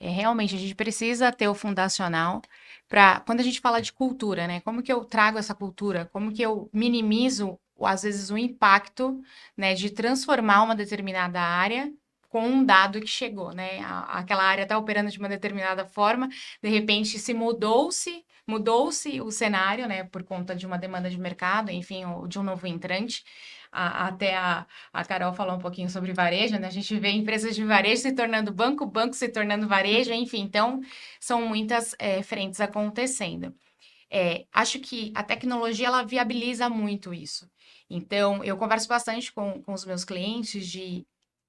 realmente a gente precisa ter o fundacional para quando a gente fala de cultura, né? Como que eu trago essa cultura? Como que eu minimizo, às vezes, o impacto, né, de transformar uma determinada área com um dado que chegou, né? Aquela área está operando de uma determinada forma, de repente se mudou-se o cenário, né, por conta de uma demanda de mercado, enfim, de um novo entrante. Até a Carol falou um pouquinho sobre varejo, né? A gente vê empresas de varejo se tornando banco, banco se tornando varejo, enfim, então são muitas frentes acontecendo. Acho que a tecnologia ela viabiliza muito isso. Então, eu converso bastante com os meus clientes de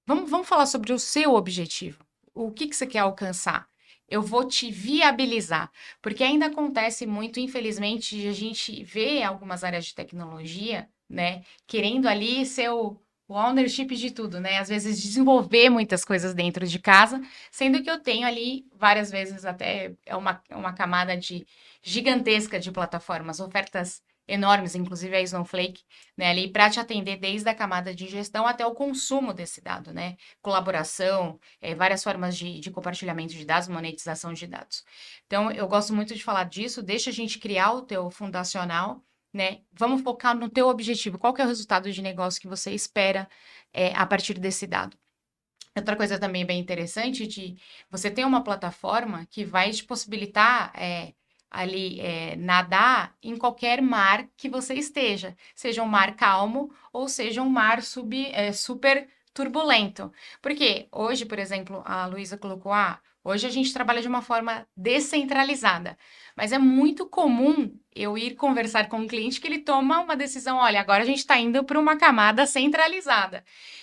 vamos falar sobre o seu objetivo. O que você quer alcançar? Eu vou te viabilizar, porque ainda acontece muito, infelizmente, de a gente ver algumas áreas de tecnologia, né, querendo ali ser o ownership de tudo, né? Às vezes desenvolver muitas coisas dentro de casa, sendo que eu tenho ali várias vezes até uma camada gigantesca de plataformas, ofertas enormes, inclusive a Snowflake, né, ali para te atender desde a camada de gestão até o consumo desse dado, né? Colaboração, várias formas de compartilhamento de dados, monetização de dados. Então, eu gosto muito de falar disso, deixa a gente criar o teu fundacional, né? Vamos focar no teu objetivo. Qual que é o resultado de negócio que você espera a partir desse dado? Outra coisa também bem interessante de você ter uma plataforma que vai te possibilitar ali nadar em qualquer mar que você esteja, seja um mar calmo ou seja um mar super turbulento. Porque hoje, por exemplo, a Luísa colocou, hoje a gente trabalha de uma forma descentralizada, mas é muito comum eu ir conversar com um cliente que ele toma uma decisão, olha, agora a gente está indo para uma camada centralizada.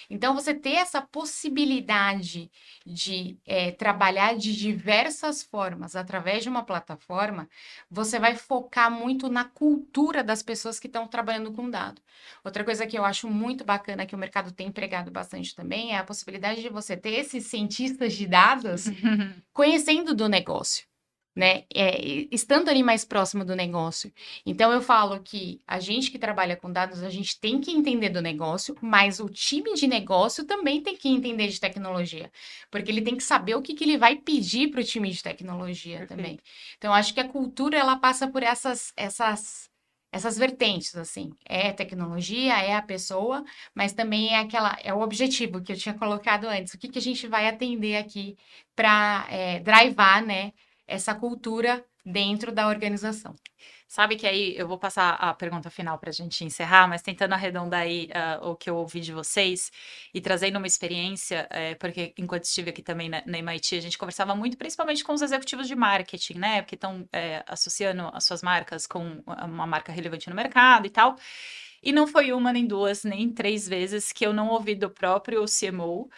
Então, você ter essa possibilidade de trabalhar de diversas formas através de uma plataforma, você vai focar muito na cultura das pessoas que estão trabalhando com dado. Outra coisa que eu acho muito bacana que o mercado tem empregado bastante também é a possibilidade de você ter esses cientistas de dados conhecendo do negócio, né? Estando ali mais próximo do negócio. Então, eu falo que a gente que trabalha com dados, a gente tem que entender do negócio, mas o time de negócio também tem que entender de tecnologia, porque ele tem que saber o que ele vai pedir para o time de tecnologia também. Então, acho que a cultura, ela passa por essas essas vertentes, assim, é tecnologia, é a pessoa, mas também é o objetivo que eu tinha colocado antes, o que que a gente vai atender aqui para drivar, né, essa cultura dentro da organização. Sabe que aí eu vou passar a pergunta final para a gente encerrar, mas tentando arredondar aí o que eu ouvi de vocês e trazendo uma experiência, porque enquanto estive aqui também na MIT, a gente conversava muito, principalmente com os executivos de marketing, né? Porque estão associando as suas marcas com uma marca relevante no mercado e tal. E não foi uma, nem duas, nem três vezes que eu não ouvi do próprio CMO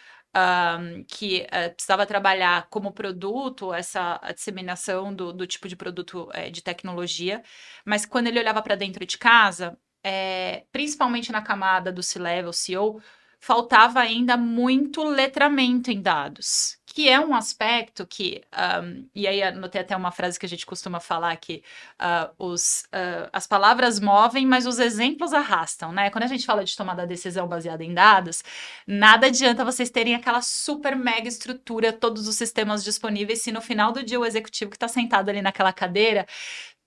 que precisava trabalhar como produto a disseminação do tipo de produto de tecnologia, mas quando ele olhava para dentro de casa, principalmente na camada do C-Level, CEO, faltava ainda muito letramento em dados, que é um aspecto que, e aí anotei até uma frase que a gente costuma falar que as palavras movem, mas os exemplos arrastam, né? Quando a gente fala de tomada de decisão baseada em dados, nada adianta vocês terem aquela super mega estrutura, todos os sistemas disponíveis, se no final do dia o executivo que está sentado ali naquela cadeira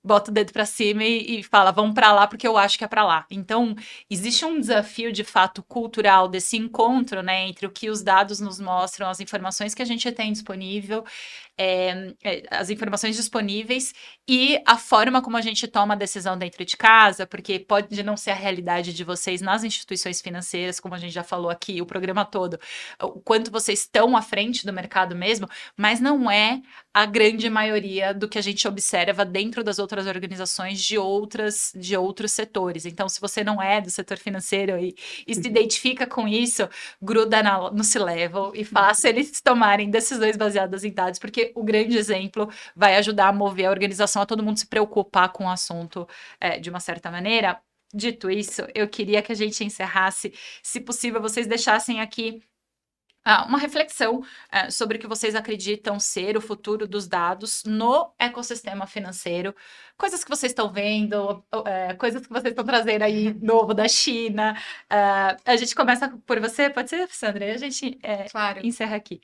bota o dedo para cima e fala, vamos para lá porque eu acho que é para lá. Então, existe um desafio de fato cultural desse encontro, né, entre o que os dados nos mostram, as informações que a gente tem disponível, as informações disponíveis e a forma como a gente toma a decisão dentro de casa, porque pode não ser a realidade de vocês nas instituições financeiras, como a gente já falou aqui, o programa todo, o quanto vocês estão à frente do mercado mesmo, mas não é a grande maioria do que a gente observa dentro das outras organizações de outros setores. Então, se você não é do setor financeiro e se identifica com isso, gruda no C-Level e faça eles tomarem decisões baseadas em dados, porque o grande exemplo vai ajudar a mover a organização, a todo mundo se preocupar com o assunto de uma certa maneira. Dito isso, eu queria que a gente encerrasse, se possível, vocês deixassem aqui uma reflexão sobre o que vocês acreditam ser o futuro dos dados no ecossistema financeiro, coisas que vocês estão vendo, coisas que vocês estão trazendo aí novo da China. A gente começa por você, pode ser, Sandra? E a gente Claro. encerra aqui.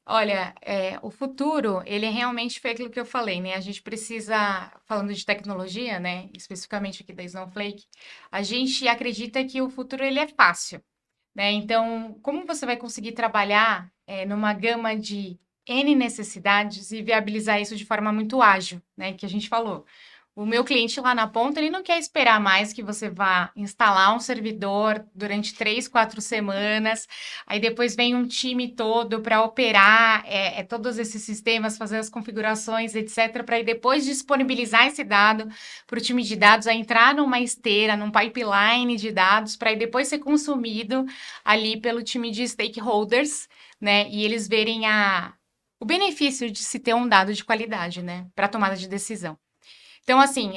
Olha, o futuro, ele realmente foi aquilo que eu falei, né? A gente precisa, falando de tecnologia, né? Especificamente aqui da Snowflake, a gente acredita que o futuro ele é fácil, né? Então, como você vai conseguir trabalhar numa gama de N necessidades e viabilizar isso de forma muito ágil, né? Que a gente falou. O meu cliente lá na ponta, ele não quer esperar mais que você vá instalar um servidor durante 3, 4 semanas, aí depois vem um time todo para operar todos esses sistemas, fazer as configurações, etc., para depois disponibilizar esse dado para o time de dados, a entrar numa esteira, num pipeline de dados, para depois ser consumido ali pelo time de stakeholders, né? E eles verem o benefício de se ter um dado de qualidade, né? Para tomada de decisão. Então, assim,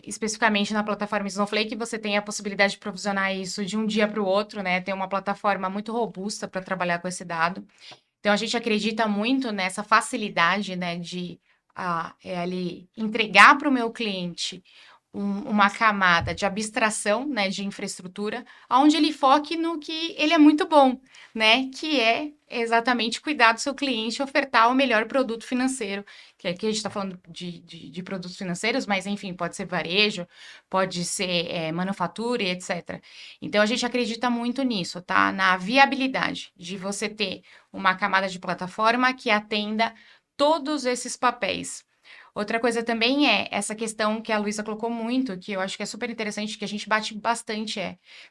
especificamente na plataforma Snowflake, você tem a possibilidade de provisionar isso de um dia para o outro, né? Tem uma plataforma muito robusta para trabalhar com esse dado. Então, a gente acredita muito nessa facilidade, né, de ali entregar para o meu cliente uma camada de abstração, né, de infraestrutura, onde ele foque no que ele é muito bom, né, que é exatamente cuidar do seu cliente, ofertar o melhor produto financeiro, que aqui a gente está falando de produtos financeiros, mas enfim, pode ser varejo, pode ser manufatura e etc. Então, a gente acredita muito nisso, tá? Na viabilidade de você ter uma camada de plataforma que atenda todos esses papéis. Outra coisa também é essa questão que a Luísa colocou muito, que eu acho que é super interessante, que a gente bate bastante,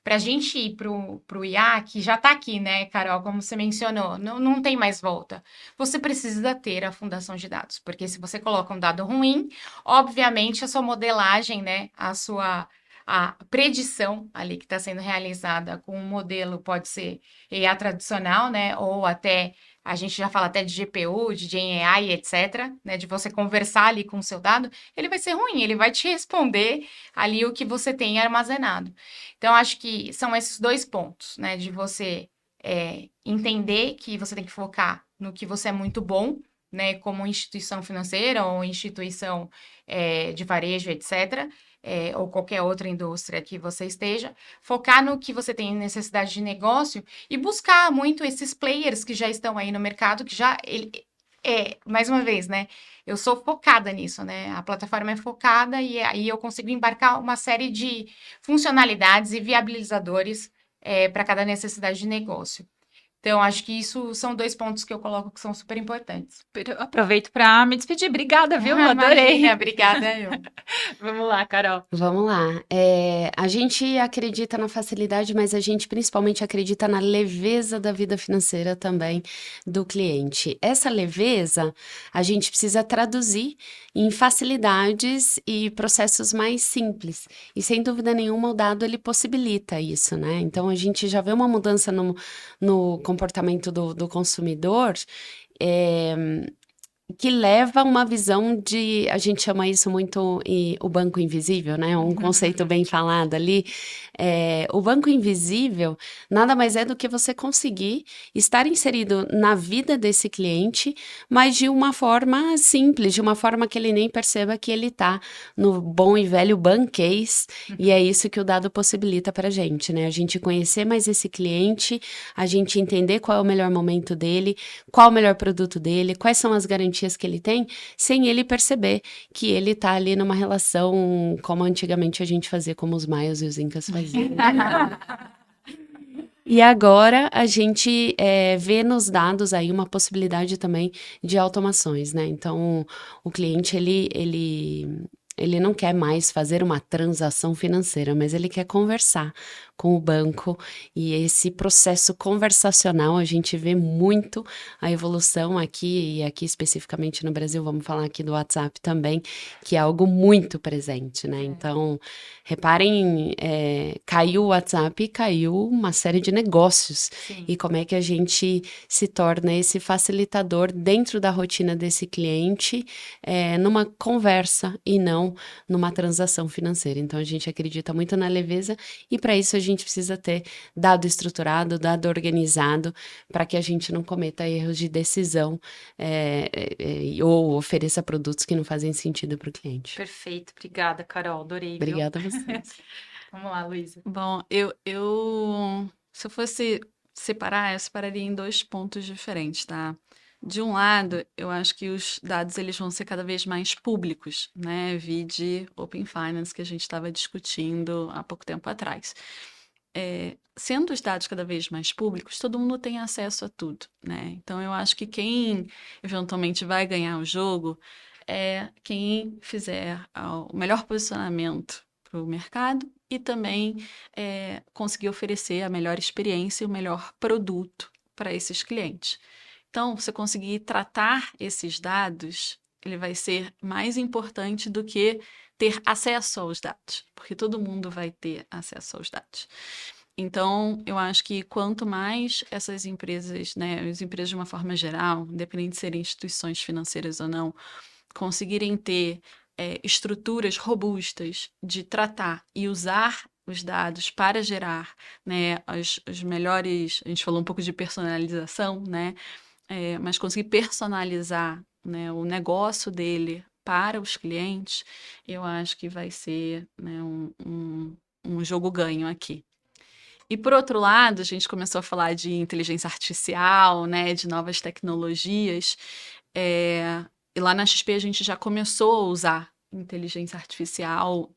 para a gente ir pro IA, que já está aqui, né, Carol, como você mencionou, não tem mais volta. Você precisa ter a fundação de dados, porque se você coloca um dado ruim, obviamente a sua modelagem, né, a predição ali que está sendo realizada com um modelo pode ser IA tradicional, né, ou até a gente já fala até de GPU, de GenAI, etc., né, de você conversar ali com o seu dado, ele vai ser ruim, ele vai te responder ali o que você tem armazenado. Então, acho que são esses dois pontos, né, de você entender que você tem que focar no que você é muito bom, né, como instituição financeira ou instituição de varejo, etc., ou qualquer outra indústria que você esteja, focar no que você tem necessidade de negócio e buscar muito esses players que já estão aí no mercado, que Mais uma vez, né? Eu sou focada nisso, né? A plataforma é focada e aí eu consigo embarcar uma série de funcionalidades e viabilizadores para cada necessidade de negócio. Então, acho que isso são 2 pontos que eu coloco que são super importantes. Eu aproveito para me despedir. Obrigada, viu? Adorei. Imagina, obrigada eu. Vamos lá, Carol. Vamos lá. A gente acredita na facilidade, mas a gente principalmente acredita na leveza da vida financeira também do cliente. Essa leveza a gente precisa traduzir em facilidades e processos mais simples. E sem dúvida nenhuma o dado ele possibilita isso, né? Então a gente já vê uma mudança no comportamento do consumidor. Que leva uma visão de, a gente chama isso muito o banco invisível, né? Um conceito bem falado ali. O banco invisível nada mais é do que você conseguir estar inserido na vida desse cliente, mas de uma forma simples, de uma forma que ele nem perceba que ele está no bom e velho banquês, e é isso que o dado possibilita para a gente, né? A gente conhecer mais esse cliente, a gente entender qual é o melhor momento dele, qual o melhor produto dele, quais são as garantias que ele tem, sem ele perceber que ele tá ali numa relação como antigamente a gente fazia, como os maias e os incas faziam. E agora a gente vê nos dados aí uma possibilidade também de automações, né? Então, o cliente, ele não quer mais fazer uma transação financeira, mas ele quer conversar com o banco, e esse processo conversacional a gente vê muito a evolução aqui, e aqui especificamente no Brasil, vamos falar aqui do WhatsApp também, que é algo muito presente, né? Então, reparem, caiu o WhatsApp e caiu uma série de negócios. Sim. E como é que a gente se torna esse facilitador dentro da rotina desse cliente, numa conversa e não numa transação financeira. Então, a gente acredita muito na leveza e para isso a gente precisa ter dado estruturado, dado organizado, para que a gente não cometa erros de decisão ou ofereça produtos que não fazem sentido para o cliente. Perfeito. Obrigada, Carol. Adorei, viu? Obrigada a vocês. Vamos lá, Luísa. Bom, se eu fosse separar, eu separaria em 2 pontos diferentes, tá? De um lado, eu acho que os dados eles vão ser cada vez mais públicos, né? Vide Open Finance que a gente estava discutindo há pouco tempo atrás. Sendo os dados cada vez mais públicos, todo mundo tem acesso a tudo, né? Então, eu acho que quem eventualmente vai ganhar o jogo é quem fizer o melhor posicionamento para o mercado e também conseguir oferecer a melhor experiência e o melhor produto para esses clientes. Então, você conseguir tratar esses dados, ele vai ser mais importante do que ter acesso aos dados, porque todo mundo vai ter acesso aos dados. Então, eu acho que quanto mais essas empresas, né, as empresas de uma forma geral, independente de serem instituições financeiras ou não, conseguirem ter estruturas robustas de tratar e usar os dados para gerar, né, os melhores, a gente falou um pouco de personalização, né, mas conseguir personalizar, né, o negócio dele para os clientes, eu acho que vai ser, né, um jogo ganho aqui. E por outro lado, a gente começou a falar de inteligência artificial, né, de novas tecnologias, e lá na XP a gente já começou a usar inteligência artificial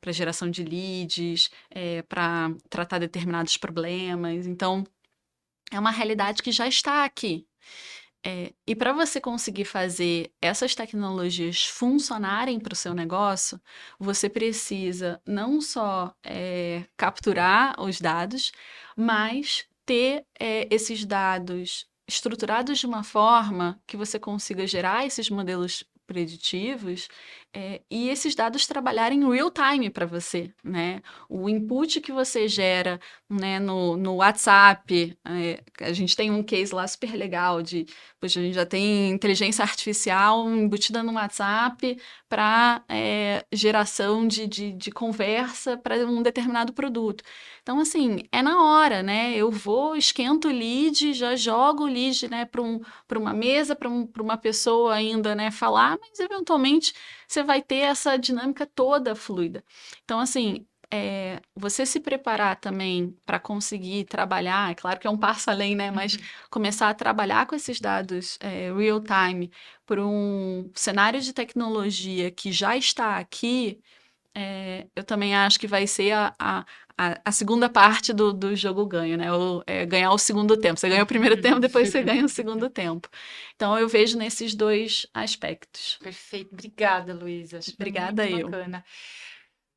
para geração de leads, para tratar determinados problemas. Então, é uma realidade que já está aqui. E para você conseguir fazer essas tecnologias funcionarem para o seu negócio, você precisa não só capturar os dados, mas ter esses dados estruturados de uma forma que você consiga gerar esses modelos preditivos e esses dados trabalharem em real time para você, né? O input que você gera, né, no WhatsApp, a gente tem um case lá super legal poxa, a gente já tem inteligência artificial embutida no WhatsApp para geração de conversa para um determinado produto. Então, assim, é na hora, né? Eu esquento o lead, já jogo o lead, né, para uma mesa, para uma pessoa ainda, né, falar, mas eventualmente você vai ter essa dinâmica toda fluida. Então, assim, você se preparar também para conseguir trabalhar, é claro que é um passo além, né? Mas começar a trabalhar com esses dados real time por um cenário de tecnologia que já está aqui, eu também acho que vai ser a segunda parte do jogo ganho, né? Ganhar o segundo tempo. Você ganha o primeiro tempo, depois você ganha o segundo tempo. Então, eu vejo nesses dois aspectos. Perfeito. Obrigada, Luísa. Acho que foi Obrigada, muito eu. bacana.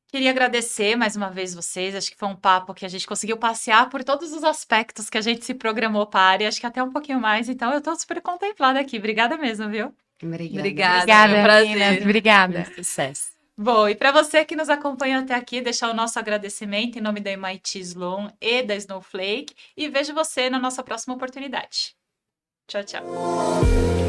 Queria agradecer mais uma vez vocês. Acho que foi um papo que a gente conseguiu passear por todos os aspectos que a gente se programou para a área. Acho que até um pouquinho mais. Então, eu estou super contemplada aqui. Obrigada mesmo, viu? Obrigada. Obrigada, foi um prazer. meninas. Obrigada. Muito sucesso. Bom, e para você que nos acompanhou até aqui, deixar o nosso agradecimento em nome da MIT Sloan e da Snowflake. E vejo você na nossa próxima oportunidade. Tchau, tchau.